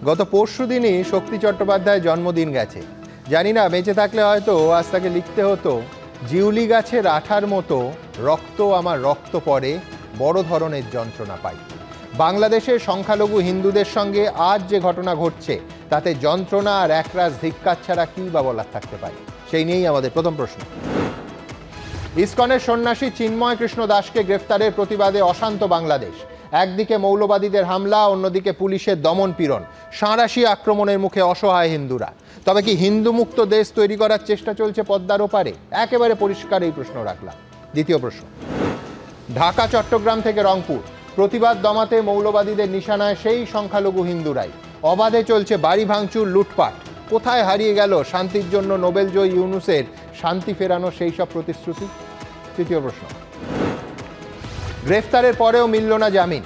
গত পরশুদিনই শক্তি চট্টোপাধ্যায়ের জন্মদিন গেছে। জানি না বেঁচে থাকলে হয়তো আজ তাকে লিখতে হতো, জিউলি গাছের আঠার মতো রক্ত আমার রক্ত পড়ে, বড় ধরনের যন্ত্রণা পাই। বাংলাদেশের সংখ্যালঘু হিন্দুদের সঙ্গে আজ যে ঘটনা ঘটছে তাতে যন্ত্রণা আর একরাশ ধিক্কার ছাড়া কী বা বলার থাকতে পারে, সেই নিয়েই আমাদের প্রথম প্রশ্ন। ইসকনের সন্ন্যাসী চিন্ময় কৃষ্ণ দাসকে গ্রেফতারের প্রতিবাদে অশান্ত বাংলাদেশ। একদিকে মৌলবাদীদের হামলা, অন্যদিকে পুলিশের দমন পীড়ন, সাঁড়াশি আক্রমণের মুখে অসহায় হিন্দুরা। তবে কি হিন্দু মুক্ত দেশ তৈরি করার চেষ্টা চলছে পদ্মার ওপারে? একেবারে পরিষ্কার এই প্রশ্ন রাখলাম। দ্বিতীয় প্রশ্ন, ঢাকা চট্টগ্রাম থেকে রংপুর, প্রতিবাদ দমাতে মৌলবাদীদের নিশানায় সেই সংখ্যালঘু হিন্দুরাই। অবাধে চলছে বাড়ি ভাঙচুর, লুটপাট। কোথায় হারিয়ে গেল শান্তির জন্য নোবেলজয়ী ইউনুসের শান্তি ফেরানো সেই সব প্রতিশ্রুতি? তৃতীয় প্রশ্ন, গ্রেফতারের পরেও মিলল না জামিন।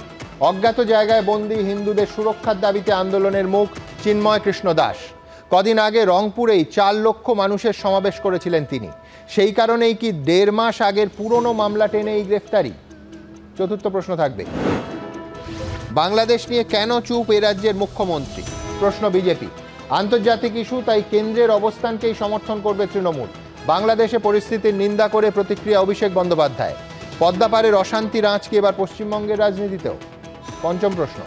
অজ্ঞাত জায়গায় বন্দী হিন্দুদের সুরক্ষার দাবিতে আন্দোলনের মুখ চিন্ময় কৃষ্ণ দাস। কদিন আগে রংপুরেই 4 লক্ষ মানুষের সমাবেশ করেছিলেন তিনি। সেই কারণেই কি 1.5 মাস আগের পুরনো মামলা টেনে এই গ্রেফতারি? চতুর্থ প্রশ্ন থাকবে, বাংলাদেশ নিয়ে কেন চুপ এ রাজ্যের মুখ্যমন্ত্রী? প্রশ্ন বিজেপি। আন্তর্জাতিক ইস্যু, তাই কেন্দ্রের অবস্থানকেই সমর্থন করবে তৃণমূল। বাংলাদেশে পরিস্থিতির নিন্দা করে প্রতিক্রিয়া অভিষেক বন্দ্যোপাধ্যায়। পদ্মাপাড়ের অশান্তির আঁচ কি এবার পশ্চিমবঙ্গের রাজনীতিতেও? পঞ্চম প্রশ্ন,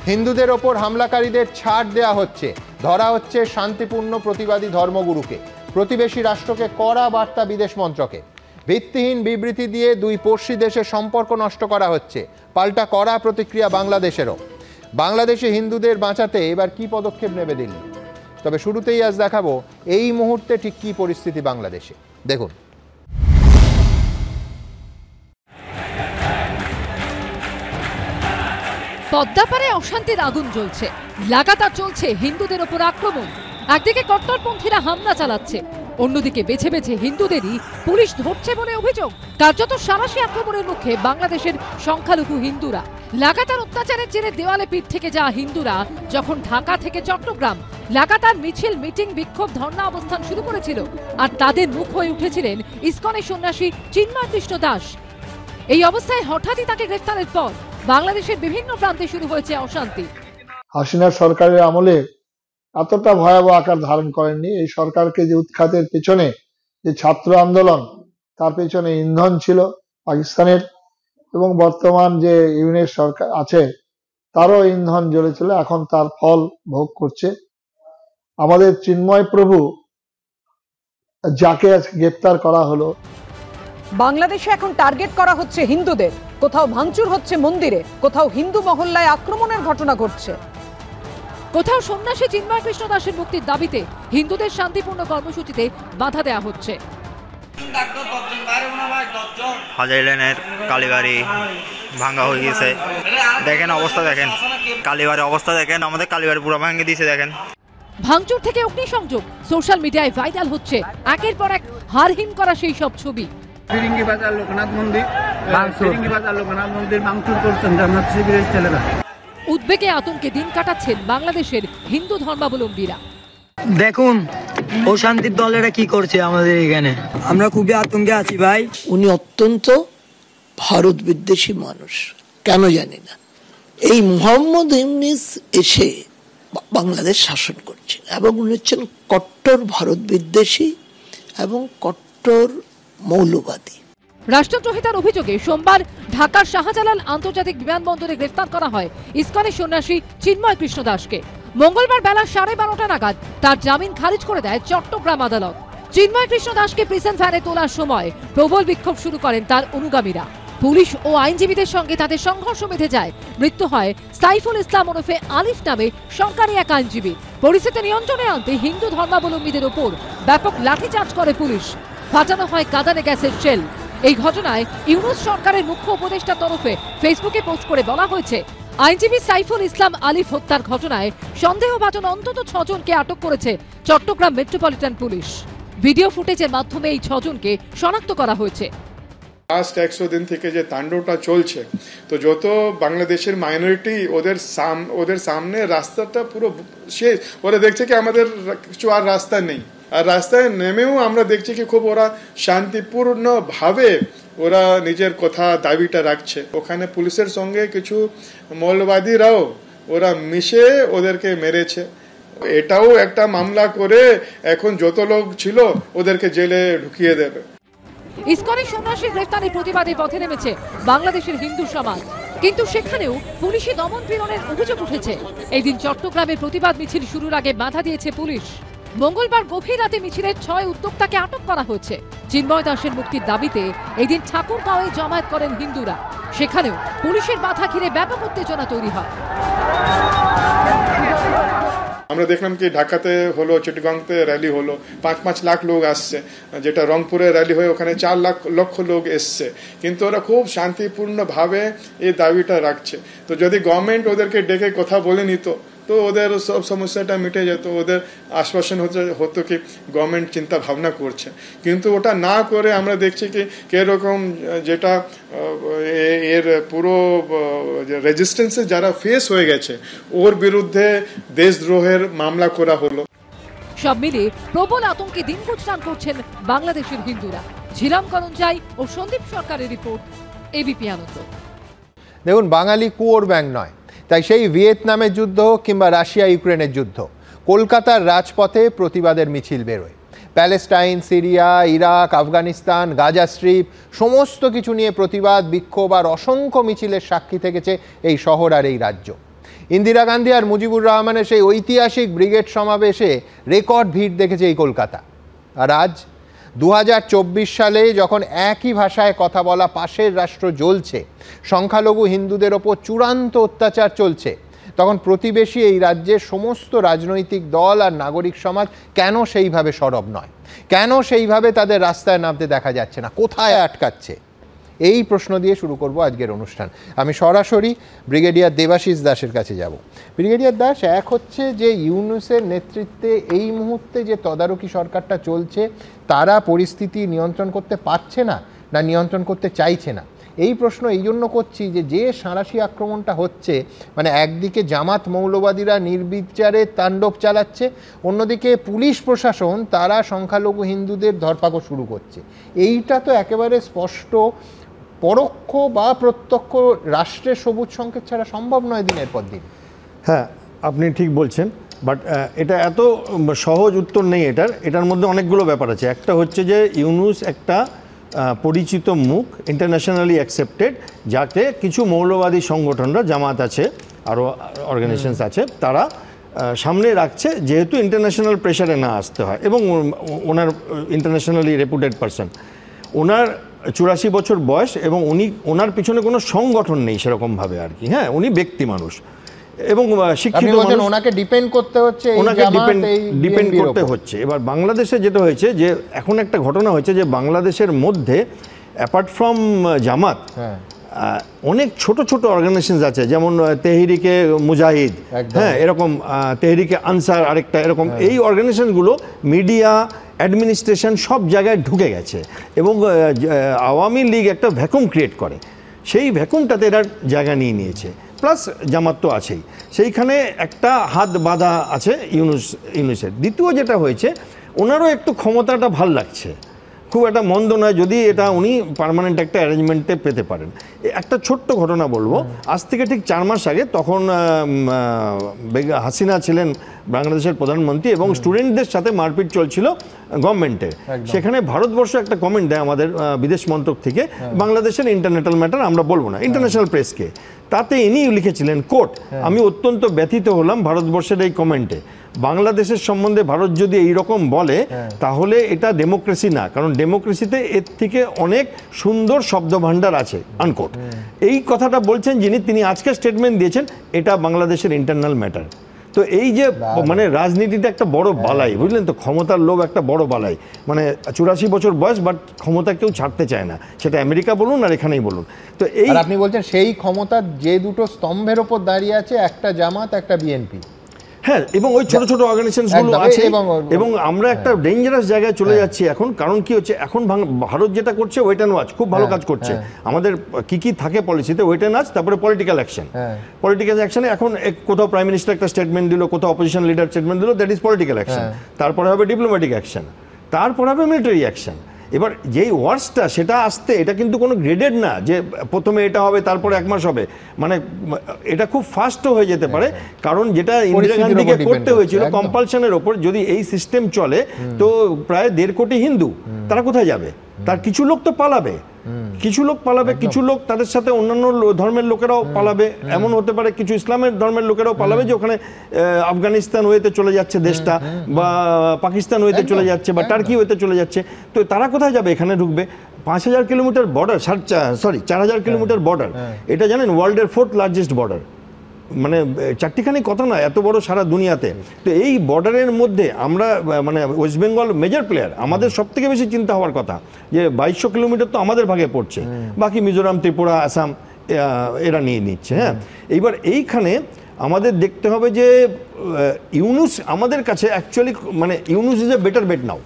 হিন্দুদের ওপর হামলাকারীদের ছাড় দেয়া হচ্ছে, ধরা হচ্ছে শান্তিপূর্ণ প্রতিবাদী ধর্মগুরুকে। প্রতিবেশী রাষ্ট্রকে কড়া বার্তা বিদেশ মন্ত্রকে। ভিত্তিহীন বিবৃতি দিয়ে 2 পড়শি দেশের সম্পর্ক নষ্ট করা হচ্ছে, পাল্টা কড়া প্রতিক্রিয়া বাংলাদেশেরও। বাংলাদেশে হিন্দুদের বাঁচাতে এবার কি পদক্ষেপ নেবে দিল্লি? তবে শুরুতেই আজ দেখাবো এই মুহূর্তে ঠিক কী পরিস্থিতি বাংলাদেশে। দেখুন, পদ্মাপাড়ে অশান্তির আগুন জ্বলছে, লাগাতার চলছে হিন্দুদের ওপর আক্রমণ। একদিকে কট্টরপন্থীরা হামলা চালাচ্ছে, অন্যদিকে বেছে বেছে হিন্দুদেরই পুলিশ ধরছে বলে অভিযোগ। কার্যত সাঁড়াশি আক্রমণের মুখে বাংলাদেশের সংখ্যালঘু হিন্দুরা। লাগাতার অত্যাচারের জেরে দেওয়ালে পিঠ থেকে যাওয়া হিন্দুরা যখন ঢাকা থেকে চট্টগ্রাম লাগাতার মিছিল, মিটিং, বিক্ষোভ, ধর্ণা অবস্থান শুরু করেছিল, আর তাদের মুখ হয়ে উঠেছিলেন ইসকনের সন্ন্যাসী চিন্ময় কৃষ্ণ দাস। এই অবস্থায় হঠাৎই তাকে গ্রেফতারের পর বাংলাদেশের বিভিন্ন প্রান্তে শুরু হয়েছে অশান্তি। হাসিনা সরকারের আমলে এতটা ভয়াবহ আকার ধারণ করেননি। এই সরকারকে যে উৎখাতের পেছনে যে ছাত্র আন্দোলন, তার পেছনে ইন্ধন ছিল পাকিস্তানের, এবং বর্তমান যে ইউনিট সরকার আছে তারও ইন্ধন জ্বলেছিল। এখন তার ফল ভোগ করছে আমাদের চিন্ময় প্রভু, যাকে গ্রেপ্তার করা হলো। বাংলাদেশে এখন টার্গেট করা হচ্ছে হিন্দুদের। কোথাও ভাঙচুর হচ্ছে মন্দিরে, কোথাও হিন্দু মহল্লায় আক্রমণের ঘটনা ঘটছে। কোথাও সন্ন্যাসী চিন্ময় কৃষ্ণ দাসের মুক্তির দাবিতে হিন্দুদের শান্তিপূর্ণ কর্মসূচিতে বাধা দেওয়া হচ্ছে। হাজারিলেনের কালীবাড়ি ভাঙ্গা হয়ে গেছে, দেখেন অবস্থা, দেখেন কালীবাড়ির অবস্থা, দেখেন আমাদের কালীবাড়ি পুরো ভাঙিয়ে দিয়েছে। দেখেন ভাঙচুর থেকে অগ্নিসংযোগ, সোশ্যাল মিডিয়ায় ভাইরাল হচ্ছে একের পর এক হারহিম করা সেই সব ছবি। ফিরিঙ্গি বাজার লোকনাথ মন্দির, ফিরিঙ্গি বাজার লোকনাথ মন্দির ভাঙচুর করছেন জান্নাত শিবিরের ছেলেরা। উদ্বেগে আতঙ্কে দিন কাটাচ্ছেন বাংলাদেশের হিন্দু ধর্মাবলম্বীরা। দেখুন অশান্তির দলেরা কি করছে আমাদের এখানে, আমরা খুবই আতঙ্কে আছি ভাই। উনি অত্যন্ত ভারত বিদ্বেষী মানুষ, কেন জানি না। এই মোহাম্মদ ইউনূস এসে বাংলাদেশ শাসন করছেন এবং উনি হচ্ছেন কট্টর ভারত বিদ্বেষী এবং কট্টর মৌলবাদী। রাষ্ট্রদ্রোহিতার অভিযোগে সোমবার ঢাকার শাহজালাল আন্তর্জাতিক বিমানবন্দরে গ্রেফতার করা হয় ইসকনের সন্ন্যাসী চিন্ময় কৃষ্ণ দাসকে। মঙ্গলবার বেলা 12:30 নাগাদ তার জামিন খারিজ করে দেয় চট্টগ্রাম আদালত। চিন্ময় কৃষ্ণ দাসকে প্রিজন ভ্যানে তোলার সময় প্রবল বিক্ষোভ শুরু করেন তার অনুগামীরা। পুলিশ ও আইনজীবীদের সঙ্গে তাদের সংঘর্ষ বেঁধে যায়। মৃত্যু হয় সাইফুল ইসলাম ওরফে আলিফ নামে সরকারি এক আইনজীবী। পরিস্থিতি নিয়ন্ত্রণে আনতে হিন্দু ধর্মাবলম্বীদের ওপর ব্যাপক লাঠিচার্জ করে পুলিশ। ফাটানো হয় কাঁদানে গ্যাসের শেল। এই ঘটনায় ইউনূস সরকারের মুখ্য উপদেষ্টার তরফে ফেসবুকে পোস্ট করে বলা হয়েছে, আইনজীবী সাইফুল ইসলাম আলিফ হত্যার ঘটনায় সন্দেহভাজন অন্তত 6 জনকে আটক করেছে চট্টগ্রাম মেট্রোপলিটন পুলিশ। ভিডিও ফুটেজের মাধ্যমে এই 6 জনকে শনাক্ত করা হয়েছে। লাস্ট 100 দিন থেকে যে তাণ্ডবটা চলছে, তো যত বাংলাদেশের মাইনরিটি ওদের সামনে রাস্তাটা পুরো শেষ। ওরা দেখছে কি আমাদের কিছু আর রাস্তা নেই, আর রাস্তায় নেমেও আমরা দেখছি কি খুব ওরা শান্তিপূর্ণ ভাবে ওরা নিজের কথা দাবিটা রাখছে। ওখানে পুলিশের সঙ্গে কিছু মৌলবাদীরাও ওরা মিশে ওদেরকে মেরেছে। এটাও একটা মামলা করে এখন যত লোক ছিল ওদেরকে জেলে ঢুকিয়ে দেবে। ইসকনের সন্ন্যাসী গ্রেফতারের প্রতিবাদে পথে নেমেছে বাংলাদেশের হিন্দু সমাজ, কিন্তু সেখানেও পুলিশি দমন পীড়নের অভিযোগ উঠেছে। এই দিন চট্টগ্রামের প্রতিবাদ মিছিল শুরুর আগে বাধা দিয়েছে পুলিশ। মঙ্গলবার গভীর রাতে মিছিলের 6 উদ্যোক্তাকে আটক করা হয়েছে। চিন্ময় দাসের মুক্তির দাবিতে এই দিন ঠাকুরগাঁওয়ে জমায়েত করেন হিন্দুরা। সেখানেও পুলিশের বাধা ঘিরে ব্যাপক উত্তেজনা তৈরি হয়। আমরা দেখলাম কি ঢাকাতে হলো, চিটাগাংতে র্যালি হলো, 5-5 লাখ লোক আসছে, যেটা রংপুরে র্যালি হয়ে ওখানে 4 লক্ষ লোক এসছে, কিন্তু ওরা খুব শান্তিপূর্ণভাবে এই দাবিটা রাখছে। তো যদি গভর্নমেন্ট ওদেরকে ডেকে কথা বলে নিত তো ওদের সব সমস্যাটা মিটে যেত, ওদের আশ্বাসন হতো কি গভর্নমেন্ট চিন্তা ভাবনা করছে। কিন্তু ওটা না করে আমরা দেখছি কি কিরকম যেটা এর পুরো রেজিস্ট্যান্সে যারা ফেস হয়ে গেছে ওর বিরুদ্ধে দেশদ্রোহের মামলা করা হলো। সব মিলিয়ে প্রবল আতঙ্কে দিন গুজরান করছেন বাংলাদেশের হিন্দুরা। ঝিরাম করঞ্জাই ও সন্দীপ সরকারের রিপোর্ট, এবিপি আনন্দ। দেখুন, বাঙালি কুয়োর ব্যাং নয়, তাই সেই ভিয়েতনামের যুদ্ধ কিংবা রাশিয়া ইউক্রেনের যুদ্ধ, কলকাতার রাজপথে প্রতিবাদের মিছিল বেরোয়। Palestine, Syria, Iraq, Afghanistan, Gaza strip সমস্ত কিছু নিয়ে প্রতিবাদ, বিক্ষোভ আর অসংখ্য মিছিলের সাক্ষী থেকেছে এই শহর আর এই রাজ্য। ইন্দিরা গান্ধী আর মুজিবুর রহমানের সেই ঐতিহাসিক ব্রিগেড সমাবেশে রেকর্ড ভিড় দেখেছে এই কলকাতা। আর আজ 2024 সালে যখন একই ভাষায় কথা বলা পাশের রাষ্ট্র জ্বলছে, সংখ্যালঘু হিন্দুদের ওপর চূড়ান্ত অত্যাচার চলছে, তখন প্রতিবেশী এই রাজ্যের সমস্ত রাজনৈতিক দল আর নাগরিক সমাজ কেন সেইভাবে সরব নয়? কেন সেইভাবে তাদের রাস্তায় নামতে দেখা যাচ্ছে না? কোথায় আটকাচ্ছে? এই প্রশ্ন দিয়ে শুরু করব আজকের অনুষ্ঠান। আমি সরাসরি ব্রিগেডিয়ার দেবাশিস দাসের কাছে যাব। ব্রিগেডিয়ার দাস, এক হচ্ছে যে ইউনূসের নেতৃত্বে এই মুহূর্তে যে তদারকি সরকারটা চলছে, তারা পরিস্থিতি নিয়ন্ত্রণ করতে পারছে না, না নিয়ন্ত্রণ করতে চাইছে না। এই প্রশ্ন এই জন্য করছি যে সাঁড়াশি আক্রমণটা হচ্ছে, মানে একদিকে জামাত মৌলবাদীরা নির্বিচারে তাণ্ডব চালাচ্ছে, অন্যদিকে পুলিশ প্রশাসন তারা সংখ্যালঘু হিন্দুদের ধরপাকড় শুরু করছে। এইটা তো একেবারে স্পষ্ট, পরোক্ষ বা প্রত্যক্ষ রাষ্ট্রের সবুজ সংকেত ছাড়া সম্ভব নয় দিনের পর দিন। হ্যাঁ, আপনি ঠিক বলছেন, বাট এটা এত সহজ উত্তর নেই এটার মধ্যে অনেকগুলো ব্যাপার আছে। একটা হচ্ছে যে ইউনূস একটা পরিচিত মুখ, ইন্টারন্যাশনালি অ্যাকসেপ্টেড, যাকে কিছু মৌলবাদী সংগঠনরা, জামাত আছে, আরও অর্গানাইজেশনস আছে, তারা সামনে রাখছে, যেহেতু ইন্টারন্যাশনাল প্রেশারে না আসতে হয়। এবং ওনার ইন্টারন্যাশনালি রেপুটেড পারসন, ওনার 84 বছর বয়স, এবং ওনার পিছনে কোনো সংগঠন নেই সেরকমভাবে আর কি। হ্যাঁ, উনি ব্যক্তি মানুষ এবং শিক্ষিত মানুষ, ওনাকে ডিপেন্ড করতে হচ্ছে, ডিপেন্ড করতে হচ্ছে। এবার বাংলাদেশে যেটা হয়েছে যে এখন একটা ঘটনা হয়েছে যে বাংলাদেশের মধ্যে অ্যাপার্ট ফ্রম জামাত অনেক ছোট ছোট অর্গানাইজেশন আছে, যেমন তেহরিকে মুজাহিদ, হ্যাঁ, এরকম তেহরিকে আনসার আরেকটা, এরকম এই অর্গানাইজেশনগুলো মিডিয়া, অ্যাডমিনিস্ট্রেশন সব জায়গায় ঢুকে গেছে এবং আওয়ামী লীগ একটা ভ্যাকুম ক্রিয়েট করে, সেই ভ্যাকুমটাতে এরা জায়গা নিয়ে নিয়েছে। প্লাস জামাত তো আছেই, সেইখানে একটা হাত বাঁধা আছে ইউনূসের। দ্বিতীয় যেটা হয়েছে, ওনারও একটু ক্ষমতাটা ভাল লাগছে, খুব একটা মন্দ নয় যদি এটা উনি পার্মানেন্ট একটা অ্যারেঞ্জমেন্টে পেতে পারেন। একটা ছোট্ট ঘটনা বলবো, আজ থেকে ঠিক 4 মাস আগে, তখন হাসিনা ছিলেন বাংলাদেশের প্রধানমন্ত্রী এবং স্টুডেন্টদের সাথে মারপিট চলছিল গভর্নমেন্টের। সেখানে ভারতবর্ষ একটা কমেন্ট দেয় আমাদের বিদেশ মন্ত্রক থেকে, বাংলাদেশের ইন্টারন্যাশনাল ম্যাটার আমরা বলবো না, ইন্টারন্যাশনাল প্রেসকে। তাতে ইনি লিখেছিলেন, কোট, আমি অত্যন্ত ব্যথিত হলাম ভারতবর্ষের এই কমেন্টে। বাংলাদেশের সম্বন্ধে ভারত যদি এইরকম বলে তাহলে এটা ডেমোক্রেসি না, কারণ ডেমোক্রেসিতে এর থেকে অনেক সুন্দর শব্দভাণ্ডার আছে, আনকোট। এই কথাটা বলছেন যিনি, তিনি আজকে স্টেটমেন্ট দিয়েছেন এটা বাংলাদেশের ইন্টারনাল ম্যাটার। তো এই যে মানে রাজনীতিটা একটা বড় বালাই, বুঝলেন তো, ক্ষমতার লোভ একটা বড় বালাই। মানে 84 বছর বয়স, বাট ক্ষমতা কেউ ছাড়তে চায় না, সেটা আমেরিকা বলুন আর এখানেই বলুন। তো এই আপনি বলছেন সেই ক্ষমতার যে দুটো স্তম্ভের ওপর দাঁড়িয়ে আছে, একটা জামাত, একটা বিএনপি। হ্যাঁ, এবং ওই ছোট ছোট অর্গানাইজেশনগুলো আছে, এবং আমরা একটা ডেঞ্জারাস জায়গায় চলে যাচ্ছি এখন। কারণ কি হচ্ছে, এখন ভারত যেটা করছে ওয়েট অ্যান্ড ওয়াচ, খুব ভালো কাজ করছে। আমাদের কি থাকে পলিসিতে, ওয়েট অ্যান্ড ওয়াচ, তারপরে পলিটিক্যাল অ্যাকশন। পলিটিক্যাল অ্যাকশনে এখন কোথাও প্রাইম মিনিস্টার একটা স্টেটমেন্ট দিল, কোথাও অপোজিশন লিডার স্টেটমেন্ট দিল, দ্যাট ইজ পলিটিক্যাল অ্যাকশন। তারপরে হবে ডিপ্লোম্যাটিক অ্যাকশন, তারপর হবে মিলিটারি অ্যাকশন। এবার যেই ওয়ার্সটা সেটা আসতে এটা কিন্তু কোনো গ্রেডেড না যে প্রথমে এটা হবে তারপরে 1 মাস হবে, মানে এটা খুব ফাস্টও হয়ে যেতে পারে, কারণ যেটা ইন্দিরা গান্ধীকে করতে হয়েছিল কম্পালশনের ওপর, যদি এই সিস্টেম চলে তো প্রায় 1.5 কোটি হিন্দু তারা কোথায় যাবে? তার কিছু লোক তো পালাবে, কিছু লোক তাদের সাথে অন্যান্য ধর্মের লোকেরাও পালাবে, এমন হতে পারে কিছু ইসলামের ধর্মের লোকেরাও পালাবে যে ওখানে আফগানিস্তান হয়েতে চলে যাচ্ছে দেশটা, বা পাকিস্তান হয়েতে চলে যাচ্ছে, বা টার্কি হয়েতে চলে যাচ্ছে, তো তারা কোথায় যাবে? এখানে ঢুকবে। 5000 কিলোমিটার বর্ডার, 4000 কিলোমিটার বর্ডার, এটা জানেন ওয়ার্ল্ডের 4th লার্জেস্ট বর্ডার, মানে চারটিখানি কথা না, এত বড় সারা দুনিয়াতে। তো এই বর্ডারের মধ্যে আমরা মানে ওয়েস্ট বেঙ্গল মেজর প্লেয়ার, আমাদের সব থেকে বেশি চিন্তা হওয়ার কথা যে 2200 কিলোমিটার তো আমাদের ভাগে পড়ছে, বাকি মিজোরাম, ত্রিপুরা, আসাম এরা নিয়ে নিচ্ছে। হ্যাঁ, এইবার এইখানে আমাদের দেখতে হবে যে ইউনুস আমাদের কাছে অ্যাকচুয়ালি মানে Yunus is a better bet now,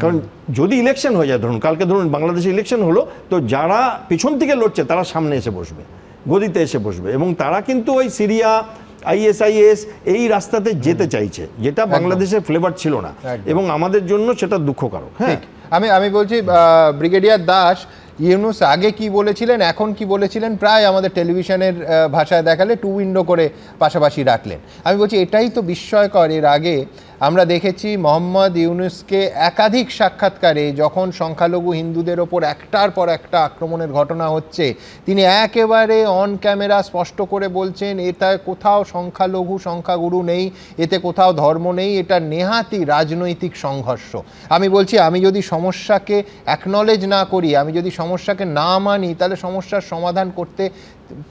কারণ যদি ইলেকশন হয়ে যায়, ধরুন কালকে ধরুন বাংলাদেশে ইলেকশন হলো, তো যারা পিছন থেকে লড়ছে তারা সামনে এসে বসবে, গদিতে এসে বসবে, এবং তারা কিন্তু ওই সিরিয়া, ISIS এই রাস্তাতে যেতে চাইছে, যেটা বাংলাদেশের ফ্লেভার ছিল না, এবং আমাদের জন্য সেটা দুঃখকারক। হ্যাঁ, আমি বলছি ব্রিগেডিয়ার দাস, ইউনুস আগে কি বলেছিলেন, এখন কি বলেছিলেন, প্রায় আমাদের টেলিভিশনের ভাষায় দেখালে 2 উইন্ডো করে পাশাপাশি রাখলেন। আমি বলছি এটাই তো বিস্ময়কর। এর আগে আমরা দেখেছি মোহাম্মদ ইউনুসকে একাধিক সাক্ষাৎকারে যখন সংখ্যালঘু হিন্দুদের ওপর একটার পর একটা আক্রমণের ঘটনা হচ্ছে, তিনি একেবারে অন ক্যামেরা স্পষ্ট করে বলছেন এটা কোথাও সংখ্যালঘু সংখ্যাগুরু নেই, এতে কোথাও ধর্ম নেই, এটা নেহাতি রাজনৈতিক সংঘর্ষ। আমি বলছি আমি যদি সমস্যাকে অ্যাকনলেজ না করি, আমি যদি সমস্যাকে না মানি, তাহলে সমস্যার সমাধান করতে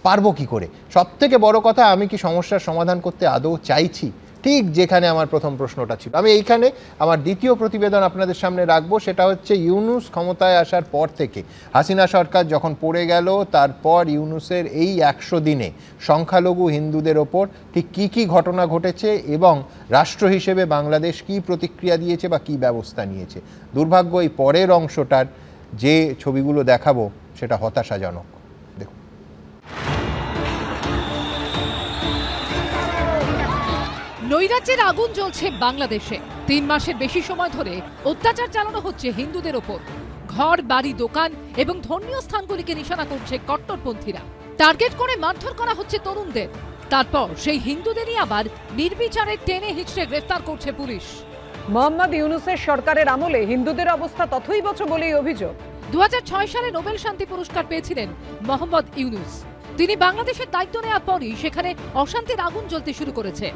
পারবো কি করে? সবথেকে বড় কথা, আমি কি সমস্যার সমাধান করতে আদৌ চাইছি? ঠিক যেখানে আমার প্রথম প্রশ্নটা ছিল, আমি এইখানে আমার দ্বিতীয় প্রতিবেদন আপনাদের সামনে রাখবো, সেটা হচ্ছে ইউনুস ক্ষমতায় আসার পর থেকে, হাসিনা সরকার যখন পড়ে গেল, তারপর ইউনুসের এই 100 দিনে সংখ্যালঘু হিন্দুদের ওপর ঠিক কী কী ঘটনা ঘটেছে, এবং রাষ্ট্র হিসেবে বাংলাদেশ কী প্রতিক্রিয়া দিয়েছে বা কী ব্যবস্থা নিয়েছে। দুর্ভাগ্য এই পরের অংশটার যে ছবিগুলো দেখাবো সেটা হতাশাজনক। দেখুন। নৈরাজ্যের আগুন জ্বলছে বাংলাদেশে। 3 মাসের বেশি সময় ধরে অত্যাচার চালানো হচ্ছে হিন্দুদের ওপর। ঘর, বাড়ি, দোকান এবং ধর্মীয় স্থানগুলিকে নিশানা করছে কট্টরপন্থীরা। টার্গেট করে মারধর করা হচ্ছে তরুণদের। তারপর সেই হিন্দুদেরই আবার নির্বিচারে টেনে হিচড়ে গ্রেফতার করছে পুলিশ। মোহাম্মদ ইউনুসের সরকারের আমলে হিন্দুদের অবস্থা তথৈবচ বলেই অভিযোগ। 2006 সালে নোবেল শান্তি পুরস্কার পেয়েছিলেন মোহাম্মদ ইউনুস। তিনি বাংলাদেশের দায়িত্ব নেওয়ার পরই সেখানে অশান্তির আগুন জ্বলতে শুরু করেছে।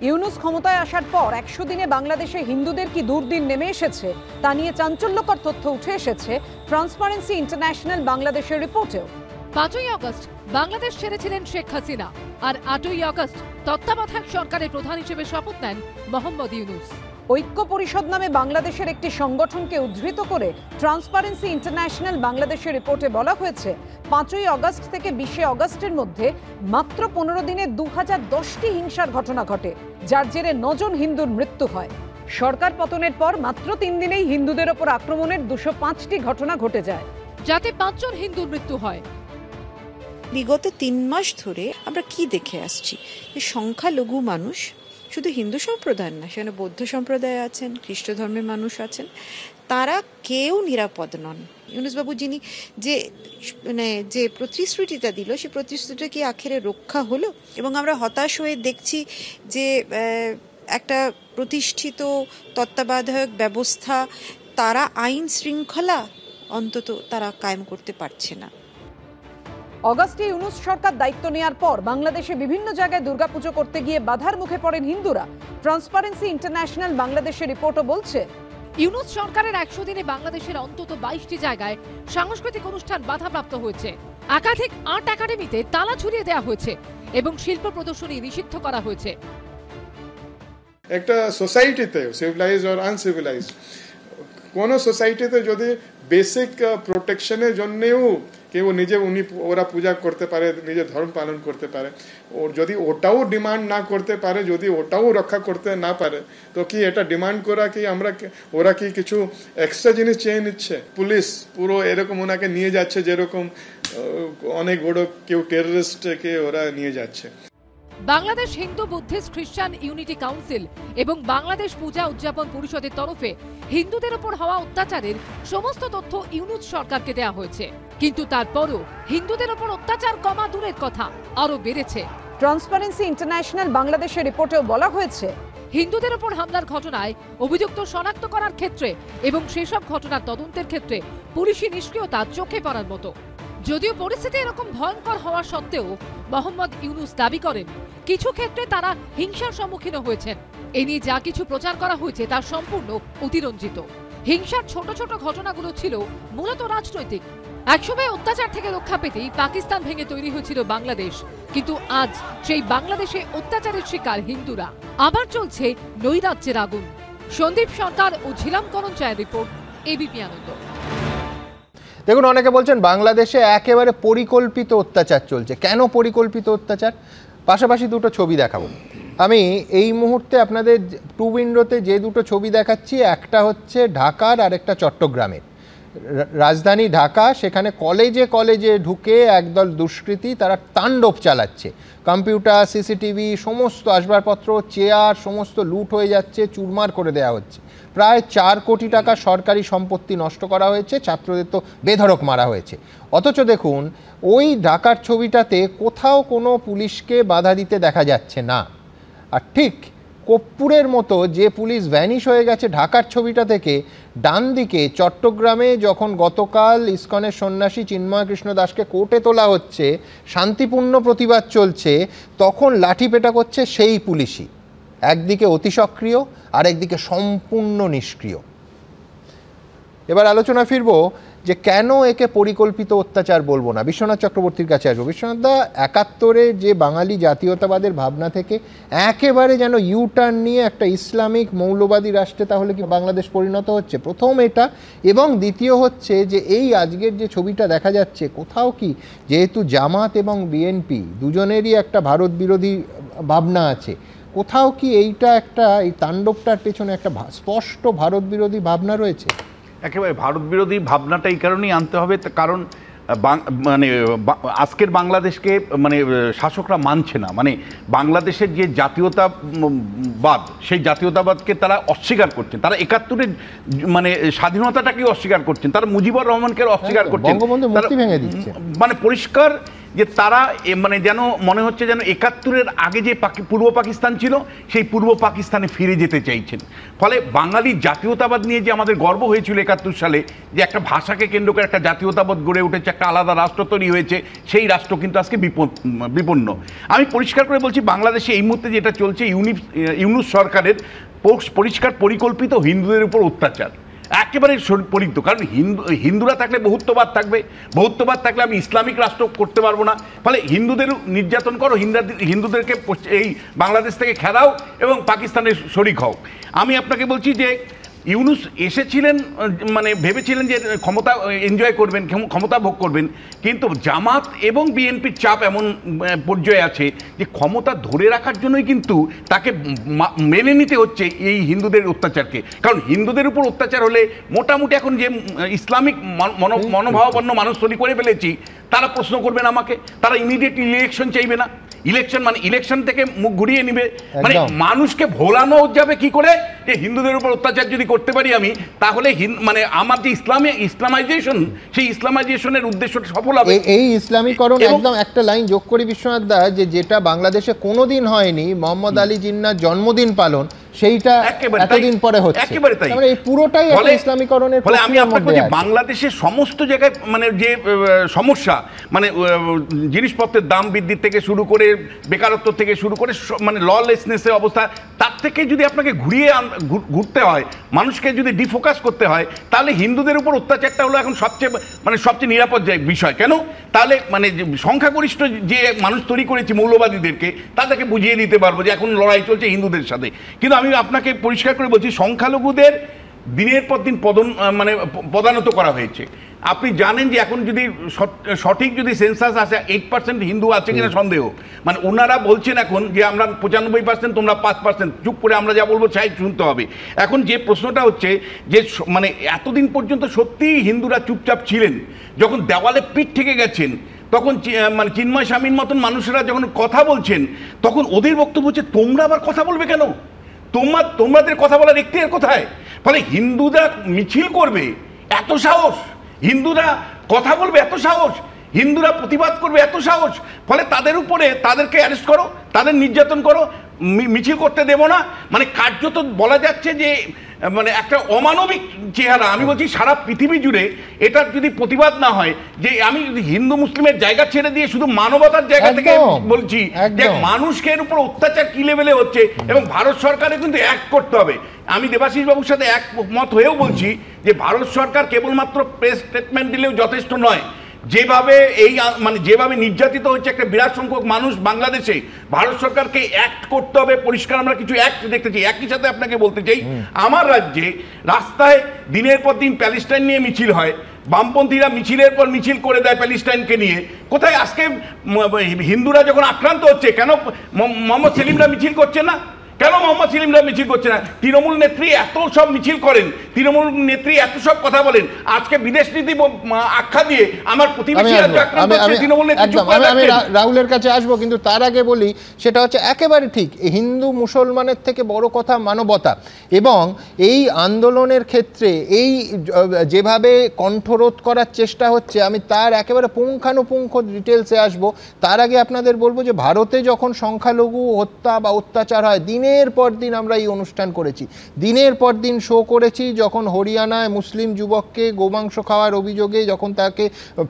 ইউনুস ক্ষমতায় আসার পর 100 দিনে বাংলাদেশে হিন্দুদের কি দুর্দিন নেমে এসেছে তা নিয়ে চাঞ্চল্যকর তথ্য উঠে এসেছে ট্রান্সপারেন্সি ইন্টারন্যাশনাল বাংলাদেশের রিপোর্টেও। 5ই আগস্ট বাংলাদেশ ছেড়েছিলেন শেখ হাসিনা, আর 8ই আগস্ট তত্ত্বাবধায়ক সরকারের প্রধান হিসেবে শপথ নেন মোহাম্মদ ইউনুস। ঐক্য পরিষদ নামে বাংলাদেশের একটি সংগঠনকে উদ্ধৃত করে ট্রান্সপারেন্সি ইন্টারন্যাশনাল বাংলাদেশের রিপোর্টে বলা হয়েছে, 5ই আগস্ট থেকে 20শে আগস্টের মধ্যে মাত্র 15 দিনে 2010টি হিংসার ঘটনা ঘটে, যার জেরে 9 জন হিন্দুর মৃত্যু হয়। সরকার পতনের পর মাত্র 3 দিনেই হিন্দুদের ওপর আক্রমণের 205টি ঘটনা ঘটে যায়, যাতে 5 জন হিন্দুর মৃত্যু হয়। বিগত 3 মাস ধরে আমরা কি দেখে আসছি, সংখ্যালঘু মানুষ, শুধু হিন্দু সম্প্রদায় না, সেখানে বৌদ্ধ সম্প্রদায় আছেন, খ্রিস্ট ধর্মের মানুষ আছেন, তারা কেউ নিরাপদ নন। ইউনুসবাবু যিনি যে প্রতিশ্রুতিটা দিল, সেই প্রতিশ্রুতিটা কি আখেরে রক্ষা হলো? এবং আমরা হতাশ হয়ে দেখছি যে একটা প্রতিষ্ঠিত তত্ত্বাবধায়ক ব্যবস্থা, তারা আইন শৃঙ্খলা অন্তত তারা কায়েম করতে পারছে না। অগাস্টে ইউনুস সরকার দায়িত্ব নেওয়ার পর বাংলাদেশে বিভিন্ন জায়গায় দুর্গাপুজো করতে গিয়ে বাধার মুখে পড়েন হিন্দুরা। ট্রান্সপারেন্সি ইন্টারন্যাশনাল বাংলাদেশের রিপোর্টও বলছে, ইউনুস সরকারের 100 দিনে বাংলাদেশের অন্তত 22টি জায়গায় সাংস্কৃতিক অনুষ্ঠান বাধাপ্রাপ্ত হয়েছে। একাধিক আর্ট একাডেমিতে তালা ঝুলিয়ে দেওয়া হয়েছে এবং শিল্প প্রদর্শনী নিষিদ্ধ করা হয়েছে। একটা সোসাইটিতে, সিভিলাইজড আর আনসিভিলাইজড, কোন সোসাইটিতে যদি বেসিক প্রোটেকশনের জন্যও কেউ ওরা পূজা করতে পারে, নিজের ধর্ম পালন করতে পারে, ওর যদি ওটাও ডিমান্ড না করতে পারে, যদি ওটাও রক্ষা করতে না পারে, তো কি এটা ডিমান্ড করা কি ওরা কি কিছু এক্সট্রা জিনিস চেয়ে নিচ্ছে? পুলিশ পুরো এরকম ওনাকে নিয়ে যাচ্ছে যেরকম অনেক বড় কেউ টেররিস্টকে ওরা নিয়ে যাচ্ছে। বাংলাদেশ হিন্দু বুদ্ধিস্ট খ্রিস্টান ইউনিটি কাউন্সিল এবং বাংলাদেশ পূজা উদযাপন পরিষদের তরফে হিন্দুদের উপর হওয়া অত্যাচারের সমস্ত তথ্য ইউনূস সরকারকে দেওয়া হয়েছে, কিন্তু তারপরও হিন্দুদের উপর অত্যাচার কমা দূরের কথা আরো বেড়েছে। ট্রান্সপারেন্সি ইন্টারন্যাশনাল বাংলাদেশের রিপোর্টেও বলা হয়েছে, হিন্দুদের উপর হামলার ঘটনায় অভিযুক্ত শনাক্ত করার ক্ষেত্রে এবং সেসব ঘটনার তদন্তের ক্ষেত্রে পুলিশি নিষ্ক্রিয়তা চোখে পড়ার মতো। যদিও পরিস্থিতি এরকম ভয়ঙ্কর হওয়া সত্ত্বেও মোহাম্মদ ইউনূস দাবি করেন কিছু ক্ষেত্রে তারা হিংসার সম্মুখীন হয়েছেন। এ নিয়ে যা কিছু প্রচার করা হয়েছে তা সম্পূর্ণ অতিরঞ্জিত। হিংসার ছোট ছোট ঘটনাগুলো ছিল মূলত রাজনৈতিক। একসময় অত্যাচার থেকে রক্ষা পেতেই পাকিস্তান ভেঙে তৈরি হয়েছিল বাংলাদেশ, কিন্তু আজ সেই বাংলাদেশে অত্যাচারের শিকার হিন্দুরা। আবার চলছে নৈরাজ্যের আগুন। সন্দীপ সরকার ও ঝিলাম করঞ্চায়ের রিপোর্ট, এবিপি আনন্দ। দেখুন, অনেকে বলছেন বাংলাদেশে একেবারে পরিকল্পিত অত্যাচার চলছে। কেন পরিকল্পিত অত্যাচার? পাশাপাশি দুটো ছবি দেখাবো। আমি এই মুহূর্তে আপনাদের টু উইন্ডোতে যে দুটো ছবি দেখাচ্ছি, একটা হচ্ছে ঢাকার আর একটা চট্টগ্রামের। রাজধানী ঢাকা, সেখানে কলেজে কলেজে ঢুকে একদল দুষ্কৃতী তারা তাণ্ডব চালাচ্ছে। কম্পিউটার, সিসিটিভি, সমস্ত আসবাবপত্র, চেয়ার সমস্ত লুট হয়ে যাচ্ছে, চুরমার করে দেওয়া হচ্ছে। প্রায় 4 কোটি টাকা সরকারি সম্পত্তি নষ্ট করা হয়েছে, ছাত্রদের তো বেধড়ক মারা হয়েছে। অথচ দেখুন, ওই ঢাকার ছবিটাতে কোথাও কোনো পুলিশকে বাধা দিতে দেখা যাচ্ছে না। আর ঠিক কর্পূরের মতো যে পুলিশ ভ্যানিশ হয়ে গেছে ঢাকার ছবিটা থেকে, ডান দিকে চট্টগ্রামে যখন গতকাল ইসকনের সন্ন্যাসী চিন্ময় কৃষ্ণ দাসকে কোর্টে তোলা হচ্ছে, শান্তিপূর্ণ প্রতিবাদ চলছে, তখন লাঠিপেটা করছে সেই পুলিশই। একদিকে অতি সক্রিয়, আরেকদিকে সম্পূর্ণ নিষ্ক্রিয়। এবার আলোচনা ফিরবো যে কেন একে পরিকল্পিত অত্যাচার বলবো না। বিশ্বনাথ চক্রবর্তীর কাছে আসবো। বিশ্বনাথ দা, 71-এ যে বাঙালি জাতীয়তাবাদের ভাবনা থেকে একেবারে যেন ইউটার্ন নিয়ে একটা ইসলামিক মৌলবাদী রাষ্ট্রে তাহলে কি বাংলাদেশ পরিণত হচ্ছে? প্রথম এটা, এবং দ্বিতীয় হচ্ছে যে এই আজকের যে ছবিটা দেখা যাচ্ছে, কোথাও কি যেহেতু জামাত এবং বিএনপি দুজনেরই একটা ভারত বিরোধী ভাবনা আছে, কোথাও কি এইটা একটা, এই তাণ্ডবটার পেছনে একটা স্পষ্ট ভারত বিরোধী ভাবনা রয়েছে? একেবারে ভারত বিরোধী ভাবনাটা এই কারণেই আনতে হবে, কারণ মানে আজকের বাংলাদেশকে মানে শাসকরা মানছে না। মানে বাংলাদেশের যে জাতীয়তাবাদ, সেই জাতীয়তাবাদকে তারা অস্বীকার করছেন। তারা 71-এর মানে স্বাধীনতাটাকে অস্বীকার করছেন, তারা মুজিবুর রহমানকে অস্বীকার করছেন। মানে পরিষ্কার যে তারা মানে যেন মনে হচ্ছে যেন 71-এর আগে যে পূর্ব পাকিস্তান ছিল, সেই পূর্ব পাকিস্তানে ফিরে যেতে চাইছেন। ফলে বাঙালি জাতীয়তাবাদ নিয়ে যে আমাদের গর্ব হয়েছিল 71 সালে, যে একটা ভাষাকে কেন্দ্র করে একটা জাতীয়তাবাদ গড়ে উঠেছে, একটা আলাদা রাষ্ট্র তৈরি হয়েছে, সেই রাষ্ট্র কিন্তু আজকে বিপন্ন। আমি পরিষ্কার করে বলছি, বাংলাদেশে এই মুহূর্তে যেটা চলছে, ইউনূস সরকারের পরিষ্কার পরিকল্পিত হিন্দুদের উপর অত্যাচার, একেবারে পরিচিত। কারণ হিন্দুরা থাকলে বহুত্ববাদ থাকবে, বহুত্ববাদ থাকলে আমি ইসলামিক রাষ্ট্র করতে পারবো না। ফলে হিন্দুদের নির্যাতন করো, হিন্দুদেরকে এই বাংলাদেশ থেকে খেদাও এবং পাকিস্তানের শরিক হও। আমি আপনাকে বলছি যে ইউনূস এসেছিলেন, মানে ভেবেছিলেন যে ক্ষমতা এনজয় করবেন, ক্ষমতা ভোগ করবেন, কিন্তু জামাত এবং বিএনপির চাপ এমন পর্যায়ে আছে যে ক্ষমতা ধরে রাখার জন্যই কিন্তু তাকে মেনে নিতে হচ্ছে এই হিন্দুদের অত্যাচারকে। কারণ হিন্দুদের উপর অত্যাচার হলে মোটামুটি এখন যে ইসলামিক মনোভাবাপন্ন মানুষ তৈরি করে ফেলেছি, তারা প্রশ্ন করবেন আমাকে, তারা ইমিডিয়েটলি ইলেকশন চাইবে না। ইলেকশন মানে ইলেকশন থেকে মুখ ঘুরিয়ে নিবে। মানে মানুষকে ভোলানো যাবে কি করে যে হিন্দুদের উপর অত্যাচার যদি করতে পারি আমি, তাহলে মানে আমার যে ইসলামাইজেশন, সেই ইসলামাইজেশনের উদ্দেশ্যটা সফল হবে। এই ইসলামীকরণ একদম একটা লাইন যোগ করি বিশ্বনাথ দা, যে যেটা বাংলাদেশে কোনোদিন হয়নি, মোহাম্মদ আলী জিন্নাহর জন্মদিন পালন, সেইটা এতদিন পরে হচ্ছে। একেবারে তাই, এই পুরোটাই একটা ইসলামীকরণের। ফলে আমি আপনাকে বলছি, বাংলাদেশের সমস্ত জায়গায় মানে যে সমস্যা, মানে জিনিসপত্রের দাম বৃদ্ধি থেকে শুরু করে, বেকারত্ব থেকে শুরু করে, মানে ললেসনেসের অবস্থা, তার থেকে যদি আপনাকে ঘুরতে হয়, মানুষকে যদি ডিফোকাস করতে হয়, তাহলে হিন্দুদের উপর অত্যাচারটা হলো এখন সবচেয়ে নিরাপদ বিষয়। কেন? তাহলে মানে সংখ্যাগরিষ্ঠ যে মানুষ তৈরি করেছি মৌলবাদীদেরকে, তাদেরকে বুঝিয়ে দিতে পারবো যে এখন লড়াই চলছে হিন্দুদের সাথে। কিন্তু আমি আপনাকে পরিষ্কার করে বলছি, সংখ্যালঘুদের দিনের পর দিন পদানত করা হয়েছে। আপনি জানেন যে এখন যদি সঠিক যদি সেন্সাস আসে, 8% হিন্দু আছে কিনা সন্দেহ। মানে ওনারা বলছেন এখন যে আমরা 95%, তোমরা 5%, চুপ করে আমরা যা বলবো চাই শুনতে হবে। এখন যে প্রশ্নটা হচ্ছে যে মানে এতদিন পর্যন্ত সত্যিই হিন্দুরা চুপচাপ ছিলেন, যখন দেওয়ালে পিঠ থেকে গেছেন তখন মানে চিন্ময় স্বামীর মতন মানুষেরা যখন কথা বলছেন, তখন ওদের বক্তব্য হচ্ছে তোমরা আবার কথা বলবে কেন, তোমাদের কথা বলার এখতিয়ার কোথায়? ফলে হিন্দুরা মিছিল করবে এত সাহস, হিন্দুরা কথা বলবে এত সাহস, হিন্দুরা প্রতিবাদ করবে এত সাহস, ফলে তাদের উপরে তাদেরকে অ্যারেস্ট করো, তাদের নির্যাতন করো, মিছিল করতে দেব না। মানে কার্যত বলা যাচ্ছে যে মানে একটা অমানবিক চেহারা। আমি বলছি সারা পৃথিবী জুড়ে এটার যদি প্রতিবাদ না হয়, যে আমি যদি হিন্দু মুসলিমের জায়গা ছেড়ে দিয়ে শুধু মানবতার জায়গা থেকে বলছি যে মানুষকে এর উপর অত্যাচার কি লেভেলে হচ্ছে, এবং ভারত সরকারের কিন্তু অ্যাক্ট করতে হবে। আমি দেবাশিস বাবুর সাথে একমত হয়েও বলছি যে ভারত সরকার কেবলমাত্র প্রেস স্টেটমেন্ট দিলেও যথেষ্ট নয়। যেভাবে মানে যেভাবে নির্যাতিত হচ্ছে একটা বিরাট সংখ্যক মানুষ বাংলাদেশে, ভারত সরকারকে অ্যাক্ট করতে হবে। পরিষ্কার আমরা কিছু অ্যাক্ট দেখতে চাই। একই সাথে আপনাকে বলতে চাই, আমার রাজ্যে রাস্তায় দিনের পর দিন প্যালেস্টাইন নিয়ে মিছিল হয়, বামপন্থীরা মিছিলের পর মিছিল করে দেয় প্যালেস্টাইনকে নিয়ে। কোথায় আজকে হিন্দুরা যখন আক্রান্ত হচ্ছে, কেন মোহাম্মদ সেলিমরা মিছিল করছে না? কেন মোহাম্মদ সেলিমরা মিছিল করছে না? তৃণমূল নেত্রী এত সব মিছিল করেন, তৃণমূল নেত্রী এত সব কথা বলেন, আজকে বিদেশ নীতি আখ্যা দিয়ে আমার প্রতিবেশী আমি রাহুলের কাছে আসবো, কিন্তু তার আগে বলি সেটা হচ্ছে একেবারে ঠিক, হিন্দু মুসলমানের থেকে বড় কথা মানবতা। এবং এই আন্দোলনের ক্ষেত্রে এই যেভাবে কণ্ঠরোধ করার চেষ্টা হচ্ছে, আমি তার একেবারে পুঙ্খানুপুঙ্খ ডিটেলসে আসবো। তার আগে আপনাদের বলবো যে ভারতে যখন সংখ্যালঘু হত্যা বা অত্যাচার হয়, দিনের পর দিন আমরা এই অনুষ্ঠান করেছি, দিনের পর দিন শো করেছি। যখন হরিয়ানায় মুসলিম যুবককে গোমাংস খাওয়ার অভিযোগে যখন তাকে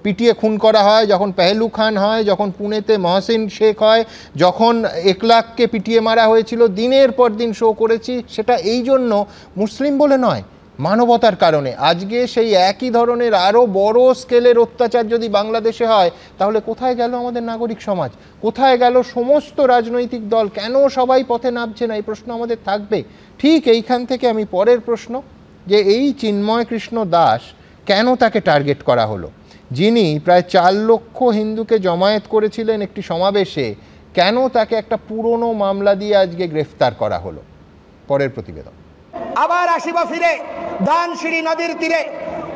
পিটিয়ে খুন করা হয়, যখন পেহলু খান হয়, যখন পুনেতে মহসিন শেখ হয়, যখন 1 লাখকে পিটিয়ে মারা হয়েছিল, দিনের পর দিন শো করেছি। সেটা এই জন্য মুসলিম বলে নয়, মানবতার কারণে। আজকে সেই একই ধরনের আরও বড় স্কেলের অত্যাচার যদি বাংলাদেশে হয়, তাহলে কোথায় গেল আমাদের নাগরিক সমাজ, কোথায় গেল সমস্ত রাজনৈতিক দল, কেন সবাই পথে নামছে না? এই প্রশ্ন আমাদের থাকবে। ঠিক এইখান থেকে আমি পরের প্রশ্ন, যে এই চিন্ময় কৃষ্ণ দাস কেন তাকে টার্গেট করা হলো, যিনি প্রায় 4 লক্ষ হিন্দুকে জমায়েত করেছিলেন একটি সমাবেশে, কেন তাকে একটা পুরনো মামলা দিয়ে আজকে গ্রেফতার করা হলো? পরের প্রতিবেদন। আবার আসিব ফিরে দানশিরি নদীর তীরে,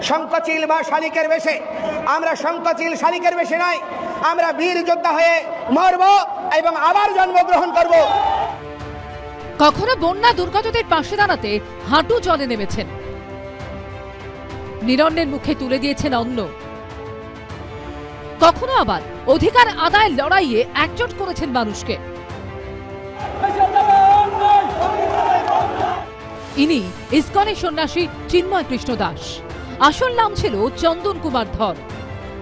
শঙ্খচিল বা শালিকের বেশে। আমরা শঙ্খচিল শালিকের বেশে নয়, আমরা বীর যোদ্ধা হয়ে মরব এবং আবার জন্মগ্রহণ করব। কখনো বন্যা দুর্গতদের পাশে দাঁড়াতে হাঁটু জলে নেমেছেন, নিরন্নের মুখে তুলে দিয়েছেন অন্ন। কখনো আবার অধিকার আদায়ের লড়াইয়ে একজোট করেছেন মানুষকে। ইনি ইসকনের সন্ন্যাসী চিন্ময় কৃষ্ণ দাস। আসল নাম ছিল চন্দন কুমার ধর,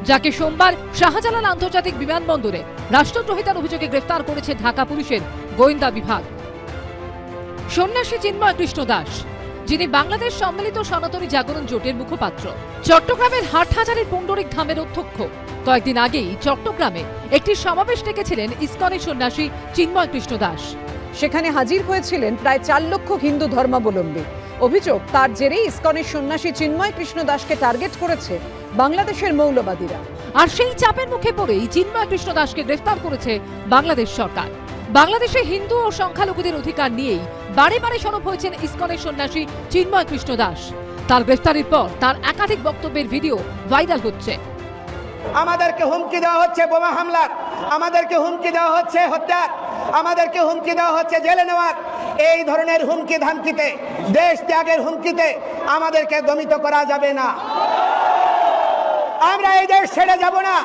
যাকে সোমবার শাহজালাল আন্তর্জাতিক বিমানবন্দরে রাষ্ট্রদ্রোহিতার অভিযোগে গ্রেফতার করেছে ঢাকা পুলিশের গোয়েন্দা বিভাগ। সন্ন্যাসী চিন্ময় কৃষ্ণ দাস, যিনি বাংলাদেশ সম্মিলিত সনাতনী জাগরণ জোটের মুখপাত্র, চট্টগ্রামের হাটহাজারীর পুণ্ডরিক ধামের অধ্যক্ষ। কয়েকদিন আগেই চট্টগ্রামে একটি সমাবেশ ডেকেছিলেন ইসকনের সন্ন্যাসী চিন্ময় কৃষ্ণ দাস। সেখানে হাজির হয়েছিলেন প্রায় 4 লক্ষ হিন্দু ধর্মাবলম্বী। অভিযোগ, তার জেরেই ইসকনের সন্ন্যাসী চিন্ময় কৃষ্ণ দাসকে টার্গেট করেছে বাংলাদেশের মৌলবাদীরা। আর সেই চাপের মুখে পড়েই চিন্ময় কৃষ্ণ দাসকে গ্রেফতার করেছে বাংলাদেশ সরকার। বাংলাদেশে হিন্দু ও সংখ্যালঘুদের অধিকার নিয়েই বারে বারে সরব হয়েছেন ইসকনের সন্ন্যাসী চিন্ময় কৃষ্ণ দাস। তার গ্রেফতারের পর তার একাধিক বক্তব্যের ভিডিও ভাইরাল হচ্ছে। আমাদেরকে হুমকি দেওয়া হচ্ছে বোমা হামলার, আমাদেরকে হুমকি দেওয়া হচ্ছে হত্যার, আমাদেরকে হুমকি দেওয়া হচ্ছে জেলে নেওয়ার। এই ধরনের হুমকি ধামকিতে, দেশ ত্যাগের হুমকিতে আমাদেরকে দমিত করা যাবে না। আমরা এই দেশ ছেড়ে যাব না।